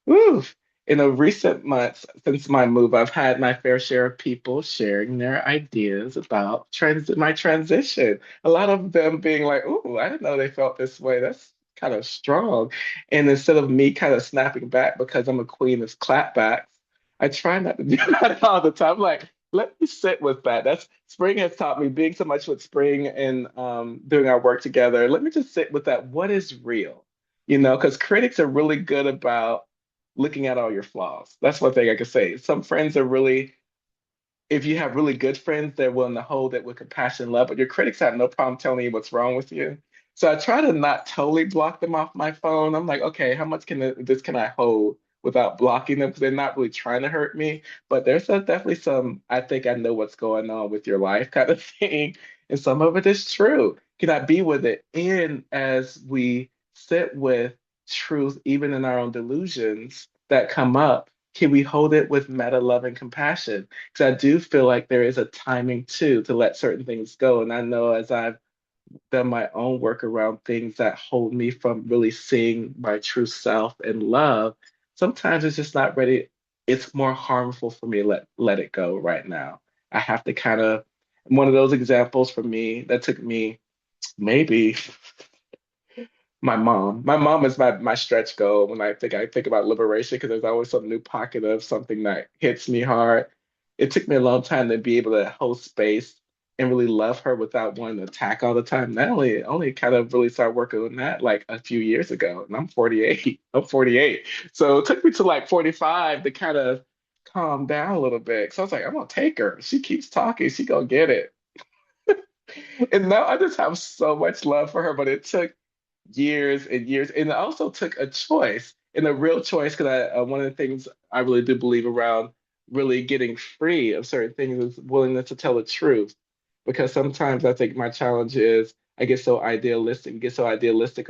Woo! In the recent months since my move, I've had my fair share of people sharing their ideas about my transition. A lot of them being like, "Ooh, I didn't know they felt this way. That's kind of strong." And instead of me kind of snapping back because I'm a queen of clapbacks, I try not to do that all the time. Like, let me sit with that. That's Spring has taught me being so much with Spring and doing our work together. Let me just sit with that. What is real? Because critics are really good about looking at all your flaws. That's one thing I could say. Some friends are really, if you have really good friends, they're willing to hold it with compassion and love, but your critics have no problem telling you what's wrong with you. So I try to not totally block them off my phone. I'm like, okay, how much this can I hold without blocking them? Because they're not really trying to hurt me. But definitely some, I think I know what's going on with your life kind of thing. And some of it is true. Can I be with it? And as we sit with truth, even in our own delusions that come up, can we hold it with meta love and compassion? Because I do feel like there is a timing too to let certain things go. And I know as I've done my own work around things that hold me from really seeing my true self and love, sometimes it's just not ready. It's more harmful for me to let it go right now. I have to kind of one of those examples for me that took me maybe my mom. My mom is my stretch goal when I think about liberation because there's always some new pocket of something that hits me hard. It took me a long time to be able to hold space and really love her without wanting to attack all the time. That only kind of really started working on that like a few years ago. And I'm 48. I'm 48. So it took me to like 45 to kind of calm down a little bit. So I was like, I'm gonna take her. She keeps talking, she gonna get it. And now I just have so much love for her, but it took years and years. And it also took a choice and a real choice because one of the things I really do believe around really getting free of certain things is willingness to tell the truth. Because sometimes I think my challenge is get so idealistic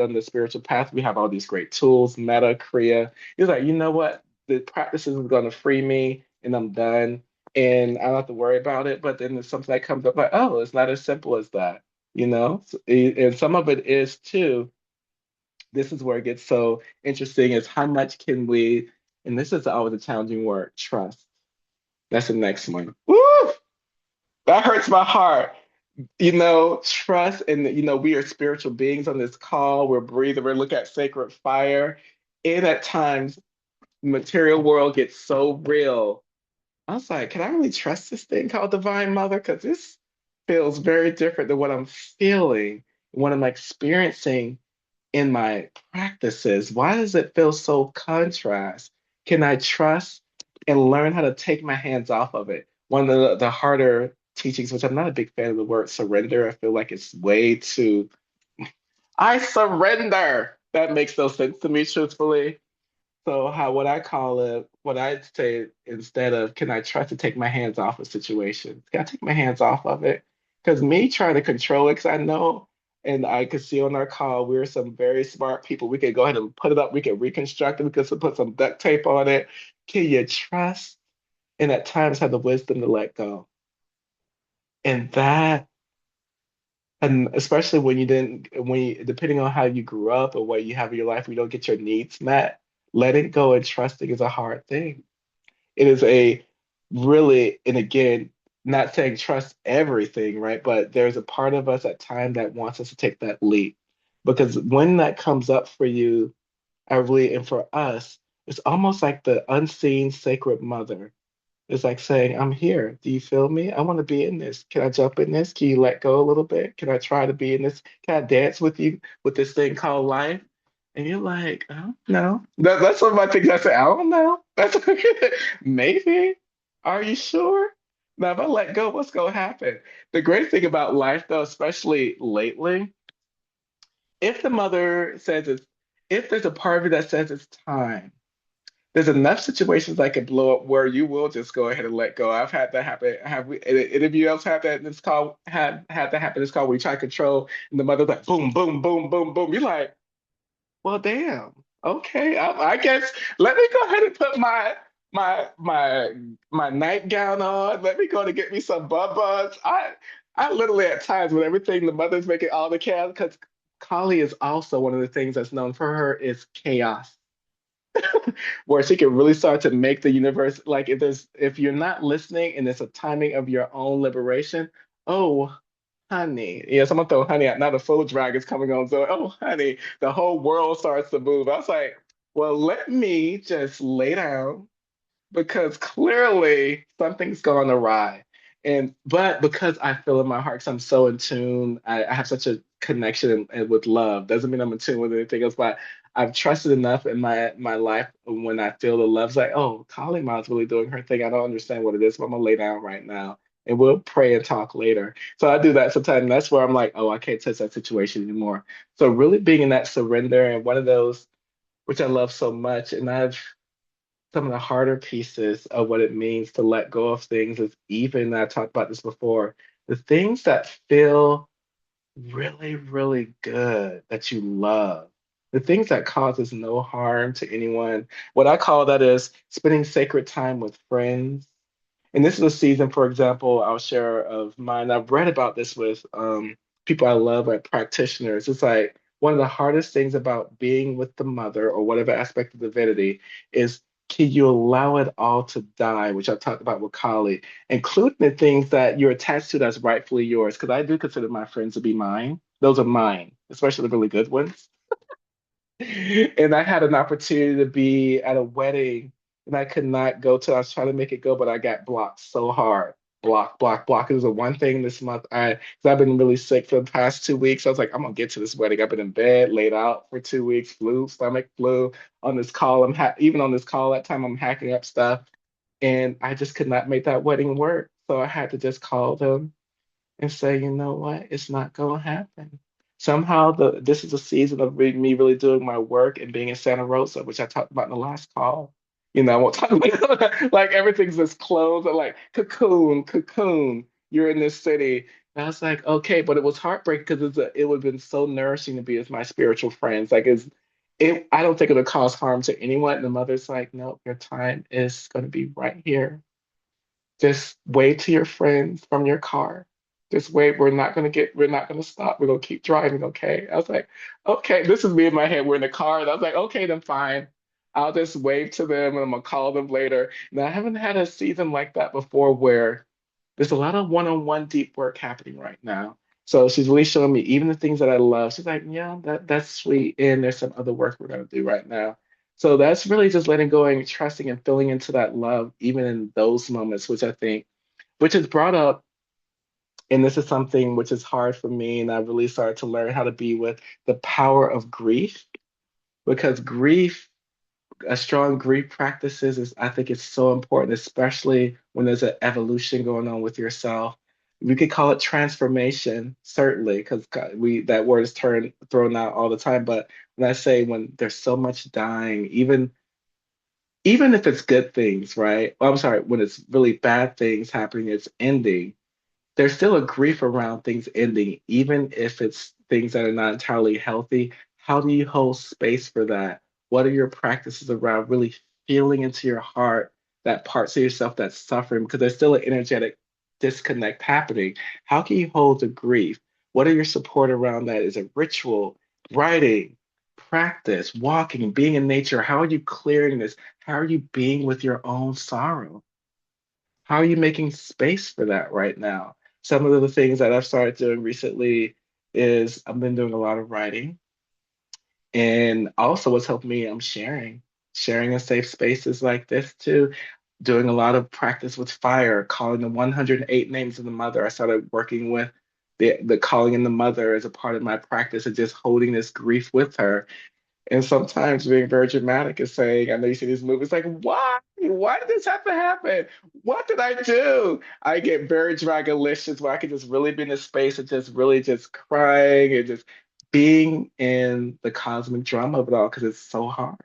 on the spiritual path. We have all these great tools, Metta, Kriya. It's like, you know what? The practices is going to free me and I'm done. And I don't have to worry about it. But then there's something that comes up like, oh, it's not as simple as that, And some of it is too, this is where it gets so interesting is how much can we, and this is always a challenging word, trust. That's the next one. Woo! That hurts my heart. Trust, and we are spiritual beings on this call. We're breathing, we're looking at sacred fire. And at times, material world gets so real. I was like, can I really trust this thing called Divine Mother? Because this feels very different than what I'm feeling, what I'm experiencing in my practices? Why does it feel so contrast? Can I trust and learn how to take my hands off of it? One of the harder teachings, which I'm not a big fan of the word surrender, I feel like it's way too, I surrender. That makes no sense to me, truthfully. So what I call it, what I say instead of can I try to take my hands off of situations? Can I take my hands off of it? Because me trying to control it, because I know and I could see on our call, we're some very smart people. We could go ahead and put it up, we could reconstruct it, we could put some duct tape on it. Can you trust and at times have the wisdom to let go? And that and especially when you didn't, when you, depending on how you grew up or what you have in your life, you don't get your needs met, letting go and trusting is a hard thing. It is a really, and again, not saying trust everything, right? But there's a part of us at time that wants us to take that leap. Because when that comes up for you, I really, and for us, it's almost like the unseen sacred mother it's like saying, I'm here. Do you feel me? I want to be in this. Can I jump in this? Can you let go a little bit? Can I try to be in this? Can I dance with you with this thing called life? And you're like, oh, no. That's one of my things I say, I don't know. That's maybe. Are you sure? Now, if I let go, what's going to happen? The great thing about life, though, especially lately, if the mother says it's, if there's a part of you that says it's time, there's enough situations that could blow up where you will just go ahead and let go. I've had that happen. Have we? Any of you else have that in this call? Had that happen in this call where you try to control and the mother's like boom, boom, boom, boom, boom. You're like, Well, damn. Okay, I guess let me go ahead and put my nightgown on. Let me go to get me some bubas. I literally at times when everything the mother's making all the chaos because Kali is also one of the things that's known for her is chaos, where she can really start to make the universe like if you're not listening and it's a timing of your own liberation. Oh, honey. Yes, I'm gonna throw honey out. Now the food drag is coming on. So, oh, honey, the whole world starts to move. I was like, well, let me just lay down because clearly something's gone awry. But because I feel in my heart, 'cause I'm so in tune, I have such a connection and with love. Doesn't mean I'm in tune with anything else, but I've trusted enough in my life when I feel the love's like, oh, Kali Ma's really doing her thing. I don't understand what it is, but I'm gonna lay down right now and we'll pray and talk later. So I do that sometimes. And that's where I'm like, oh, I can't touch that situation anymore. So really being in that surrender and one of those, which I love so much, and I've some of the harder pieces of what it means to let go of things is even, I talked about this before, the things that feel really, really good that you love, the things that causes no harm to anyone. What I call that is spending sacred time with friends, and this is a season, for example, I'll share of mine. I've read about this with people I love, like practitioners. It's like one of the hardest things about being with the mother or whatever aspect of divinity is can you allow it all to die, which I've talked about with Kali, including the things that you're attached to that's rightfully yours. Because I do consider my friends to be mine. Those are mine, especially the really good ones. And I had an opportunity to be at a wedding and I could not go to, I was trying to make it go, but I got blocked so hard. Block, block, block. It was the one thing this month. Because I've been really sick for the past 2 weeks. I was like, I'm gonna get to this wedding. I've been in bed, laid out for 2 weeks, flu, stomach flu. On this call, even on this call that time, I'm hacking up stuff. And I just could not make that wedding work. So I had to just call them and say, you know what, it's not gonna happen. Somehow this is a season of me really doing my work and being in Santa Rosa, which I talked about in the last call. I won't talk about like everything's just closed. I'm like, cocoon, cocoon, you're in this city. And I was like, okay, but it was heartbreaking because it would have been so nourishing to be with my spiritual friends. Like I don't think it'll cause harm to anyone. And the mother's like, no, your time is gonna be right here. Just wave to your friends from your car. Just wave. We're not gonna stop. We're gonna keep driving, okay? I was like, okay, this is me in my head. We're in the car. And I was like, okay, then fine. I'll just wave to them and I'm gonna call them later. Now, I haven't had a season like that before where there's a lot of one-on-one deep work happening right now. So she's really showing me even the things that I love. She's like, yeah, that's sweet. And there's some other work we're gonna do right now. So that's really just letting go and trusting and filling into that love, even in those moments, which I think, which is brought up, and this is something which is hard for me, and I've really started to learn how to be with the power of grief, because grief, a strong grief practices is I think it's so important, especially when there's an evolution going on with yourself. We could call it transformation, certainly, because we that word is thrown out all the time. But when I say when there's so much dying, even if it's good things, right? Well, I'm sorry, when it's really bad things happening, it's ending, there's still a grief around things ending, even if it's things that are not entirely healthy. How do you hold space for that? What are your practices around really feeling into your heart that parts of yourself that's suffering? Because there's still an energetic disconnect happening. How can you hold the grief? What are your support around that? Is it ritual, writing, practice, walking, being in nature? How are you clearing this? How are you being with your own sorrow? How are you making space for that right now? Some of the things that I've started doing recently is I've been doing a lot of writing. And also what's helped me, I'm sharing in safe spaces like this too. Doing a lot of practice with fire, calling the 108 names of the mother. I started working with the calling in the mother as a part of my practice and just holding this grief with her and sometimes being very dramatic and saying, I know you see these movies, like, why? Why did this have to happen? What did I do? I get very dragalicious where I can just really be in this space and just really just crying and just being in the cosmic drama of it all because it's so hard.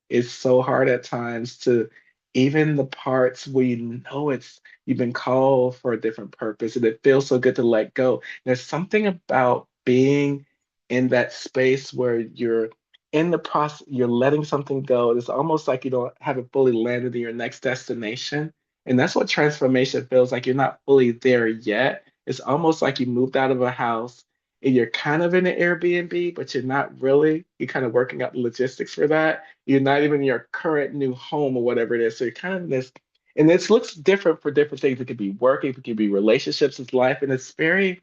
It's so hard at times to even the parts where you know you've been called for a different purpose and it feels so good to let go. There's something about being in that space where you're in the process, you're letting something go. It's almost like you don't haven't fully landed in your next destination. And that's what transformation feels like. You're not fully there yet. It's almost like you moved out of a house and you're kind of in an Airbnb, but you're not really. You're kind of working out the logistics for that. You're not even in your current new home or whatever it is. So you're kind of in this, and this looks different for different things. It could be working, it could be relationships, it's life, and it's very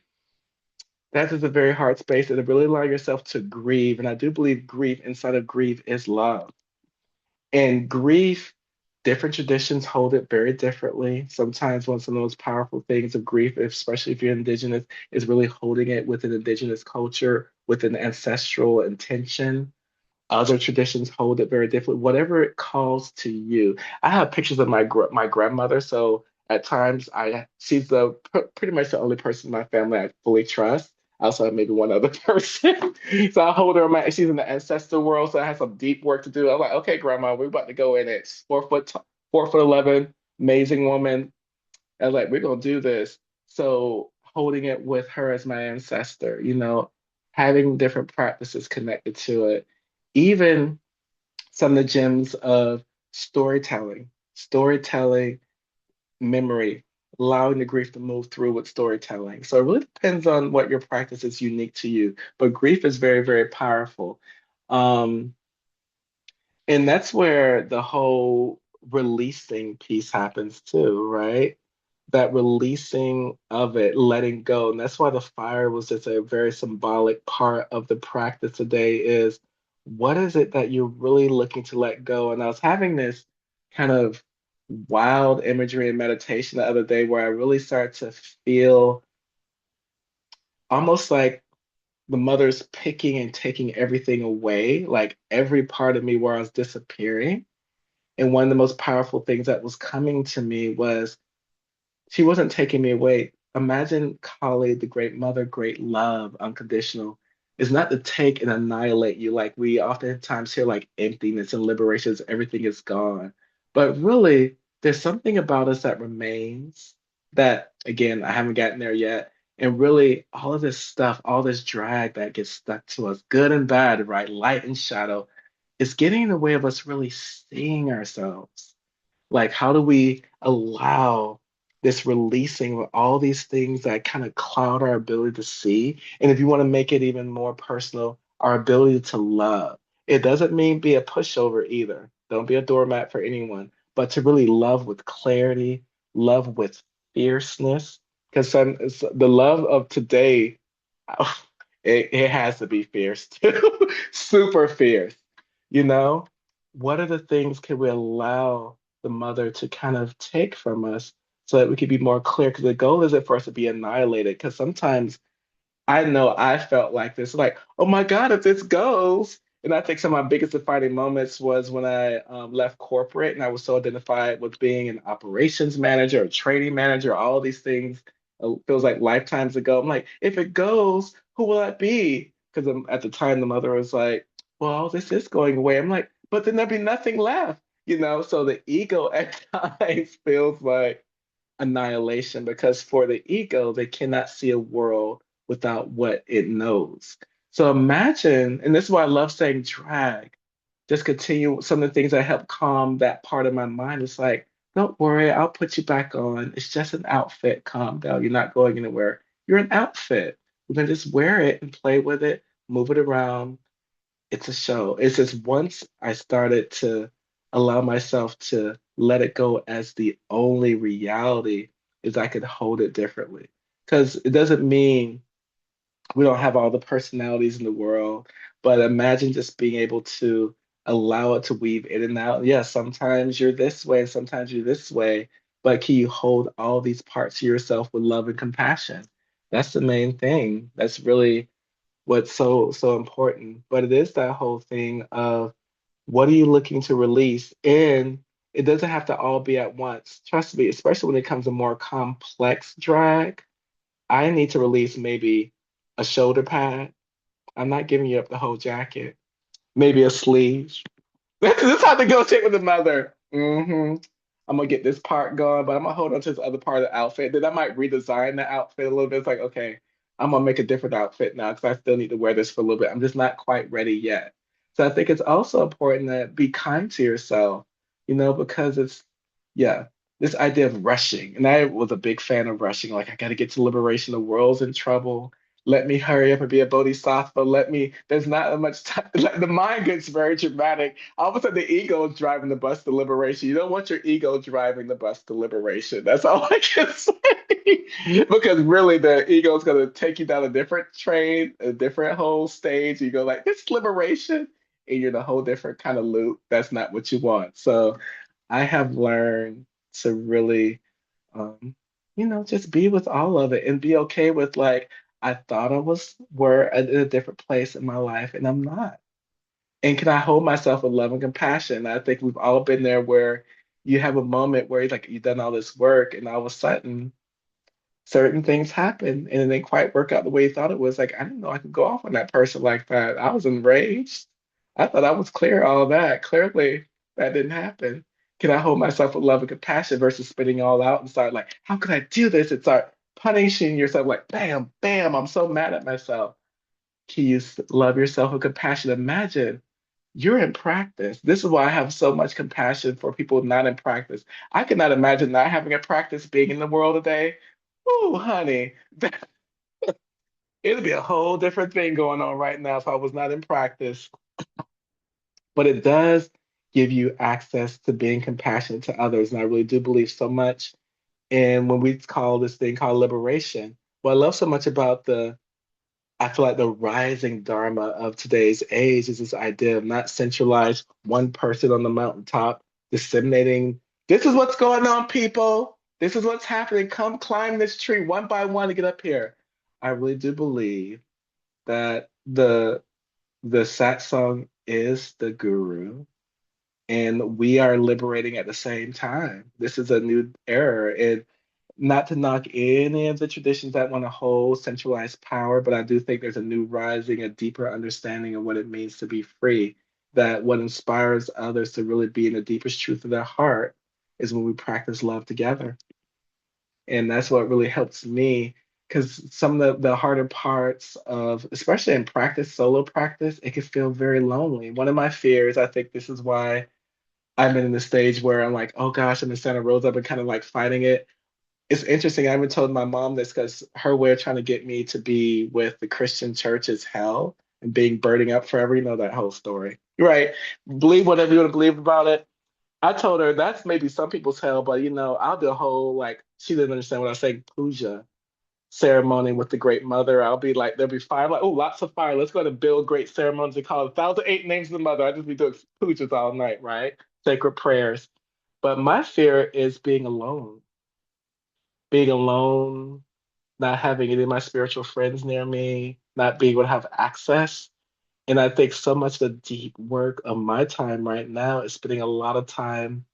that is a very hard space and to really allow yourself to grieve. And I do believe grief inside of grief is love. And grief, different traditions hold it very differently. Sometimes one of the most powerful things of grief, especially if you're indigenous, is really holding it with an indigenous culture, with an ancestral intention. Other traditions hold it very differently. Whatever it calls to you. I have pictures of my grandmother, so at times she's pretty much the only person in my family I fully trust. I also have maybe one other person, so I hold her. She's in the ancestor world, so I have some deep work to do. I'm like, okay, grandma, we're about to go in it. 4', 4'11", amazing woman. I was like, we're gonna do this. So holding it with her as my ancestor, having different practices connected to it. Even some of the gems of storytelling, memory, allowing the grief to move through with storytelling. So it really depends on what your practice is unique to you. But grief is very, very powerful. Um, and that's where the whole releasing piece happens too, right? That releasing of it, letting go. And that's why the fire was just a very symbolic part of the practice today is what is it that you're really looking to let go? And I was having this kind of wild imagery and meditation the other day where I really started to feel almost like the mother's picking and taking everything away, like every part of me where I was disappearing. And one of the most powerful things that was coming to me was she wasn't taking me away. Imagine Kali, the great mother, great love, unconditional, is not to take and annihilate you like we oftentimes hear like emptiness and liberations, everything is gone. But really, there's something about us that remains that, again, I haven't gotten there yet. And really, all of this stuff, all this drag that gets stuck to us, good and bad, right? Light and shadow, is getting in the way of us really seeing ourselves. Like, how do we allow this releasing of all these things that kind of cloud our ability to see? And if you want to make it even more personal, our ability to love. It doesn't mean be a pushover either. Don't be a doormat for anyone, but to really love with clarity, love with fierceness. Because the love of today, it has to be fierce too, super fierce. You know, what are the things can we allow the mother to kind of take from us so that we can be more clear? Because the goal isn't for us to be annihilated. Because sometimes I know I felt like this, like, oh my God, if this goes. And I think some of my biggest defining moments was when I left corporate and I was so identified with being an operations manager, a trading manager, all these things. Feels like lifetimes ago. I'm like, if it goes, who will I be? Because at the time, the mother was like, well, this is going away. I'm like, but then there'll be nothing left. So the ego at times feels like annihilation because for the ego, they cannot see a world without what it knows. So imagine, and this is why I love saying drag, just continue some of the things that help calm that part of my mind. It's like, don't worry, I'll put you back on. It's just an outfit. Calm down. You're not going anywhere. You're an outfit. We're gonna just wear it and play with it, move it around, it's a show. It's just once I started to allow myself to let it go as the only reality is I could hold it differently. Because it doesn't mean we don't have all the personalities in the world, but imagine just being able to allow it to weave in and out. Yeah, sometimes you're this way, and sometimes you're this way, but can you hold all these parts of yourself with love and compassion? That's the main thing. That's really what's so important. But it is that whole thing of what are you looking to release? And it doesn't have to all be at once. Trust me, especially when it comes to more complex drag, I need to release maybe a shoulder pad. I'm not giving you up the whole jacket. Maybe a sleeve. This is how to go check with the mother. I'm gonna get this part going, but I'm gonna hold on to this other part of the outfit. Then I might redesign the outfit a little bit. It's like, okay, I'm gonna make a different outfit now because I still need to wear this for a little bit. I'm just not quite ready yet. So I think it's also important to be kind to yourself, because yeah, this idea of rushing. And I was a big fan of rushing. Like, I got to get to liberation. The world's in trouble. Let me hurry up and be a bodhisattva. There's not that much time. Like, the mind gets very dramatic. All of a sudden, the ego is driving the bus to liberation. You don't want your ego driving the bus to liberation. That's all I can say. Because really, the ego is going to take you down a different train, a different whole stage. You go like, this is liberation, and you're in a whole different kind of loop. That's not what you want. So I have learned to really, um, just be with all of it and be okay with, like, I thought I were in a different place in my life, and I'm not. And can I hold myself with love and compassion? I think we've all been there where you have a moment where like you've done all this work, and all of a sudden certain things happen and it didn't quite work out the way you thought it was. Like, I didn't know I could go off on that person like that. I was enraged. I thought I was clear all that. Clearly, that didn't happen. Can I hold myself with love and compassion versus spitting all out and start like, how could I do this? And start punishing yourself like, bam, bam, I'm so mad at myself. Can you love yourself with compassion? Imagine you're in practice. This is why I have so much compassion for people not in practice. I cannot imagine not having a practice being in the world today. Oh, honey, it'd be a whole different thing going on right now if I was not in practice. But it does give you access to being compassionate to others. And I really do believe so much in when we call this thing called liberation. What I love so much about I feel like the rising dharma of today's age is this idea of not centralized one person on the mountaintop disseminating, this is what's going on, people. This is what's happening. Come climb this tree one by one to get up here. I really do believe that the satsang is the guru, and we are liberating at the same time. This is a new era, and not to knock any of the traditions that want to hold centralized power, but I do think there's a new rising, a deeper understanding of what it means to be free. That what inspires others to really be in the deepest truth of their heart is when we practice love together. And that's what really helps me, because some of the harder parts of, especially in practice, solo practice, it can feel very lonely. One of my fears, I think this is why I've been in the stage where I'm like, oh gosh, I'm in Santa Rosa. I've been kind of like fighting it. It's interesting. I haven't told my mom this because her way of trying to get me to be with the Christian church is hell and being burning up forever. You know that whole story, right? Believe whatever you want to believe about it. I told her that's maybe some people's hell, but I'll do a whole, like, she didn't understand what I was saying, puja ceremony with the Great Mother. I'll be like, there'll be fire. I'm like, oh, lots of fire. Let's go to build great ceremonies. They call it 1,008 names of the Mother. I just be doing pujas all night, right? Sacred prayers. But my fear is being alone, not having any of my spiritual friends near me, not being able to have access. And I think so much of the deep work of my time right now is spending a lot of time,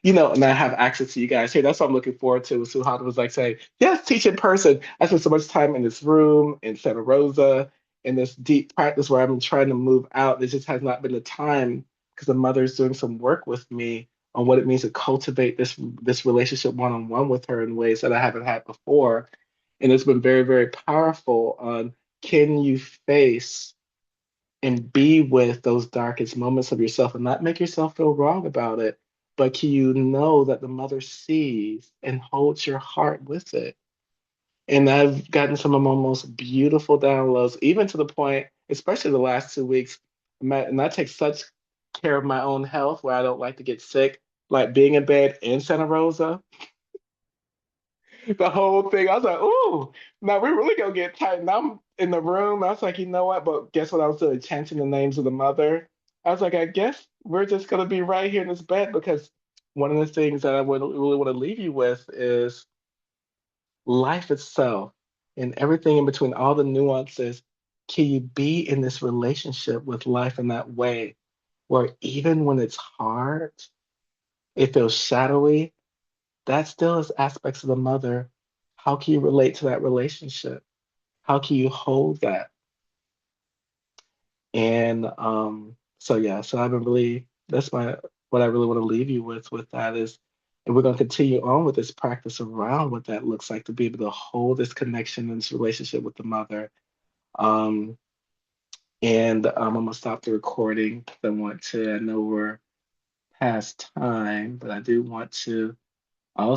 and I have access to you guys here. That's what I'm looking forward to. Suhana was like saying, yes, teach in person. I spent so much time in this room in Santa Rosa, in this deep practice where I'm trying to move out. There just has not been the time because the mother's doing some work with me on what it means to cultivate this relationship one on one with her in ways that I haven't had before. And it's been very, very powerful on, can you face and be with those darkest moments of yourself and not make yourself feel wrong about it, but can you know that the mother sees and holds your heart with it? And I've gotten some of my most beautiful downloads, even to the point, especially the last 2 weeks, and I take such care of my own health where I don't like to get sick, like being in bed in Santa Rosa, the whole thing. I was like, ooh, now we're really gonna get tight. And I'm in the room. I was like, you know what? But guess what? I was doing, chanting the names of the mother. I was like, I guess we're just gonna be right here in this bed, because one of the things that I would really want to leave you with is life itself and everything in between, all the nuances. Can you be in this relationship with life in that way, where even when it's hard, it feels shadowy, that still is aspects of the mother. How can you relate to that relationship? How can you hold that? And so yeah, so I've been really, that's my, what I really want to leave you with that is, and we're going to continue on with this practice around what that looks like, to be able to hold this connection and this relationship with the mother. Um, And I'm gonna stop the recording 'cause I know we're past time, but I do want to also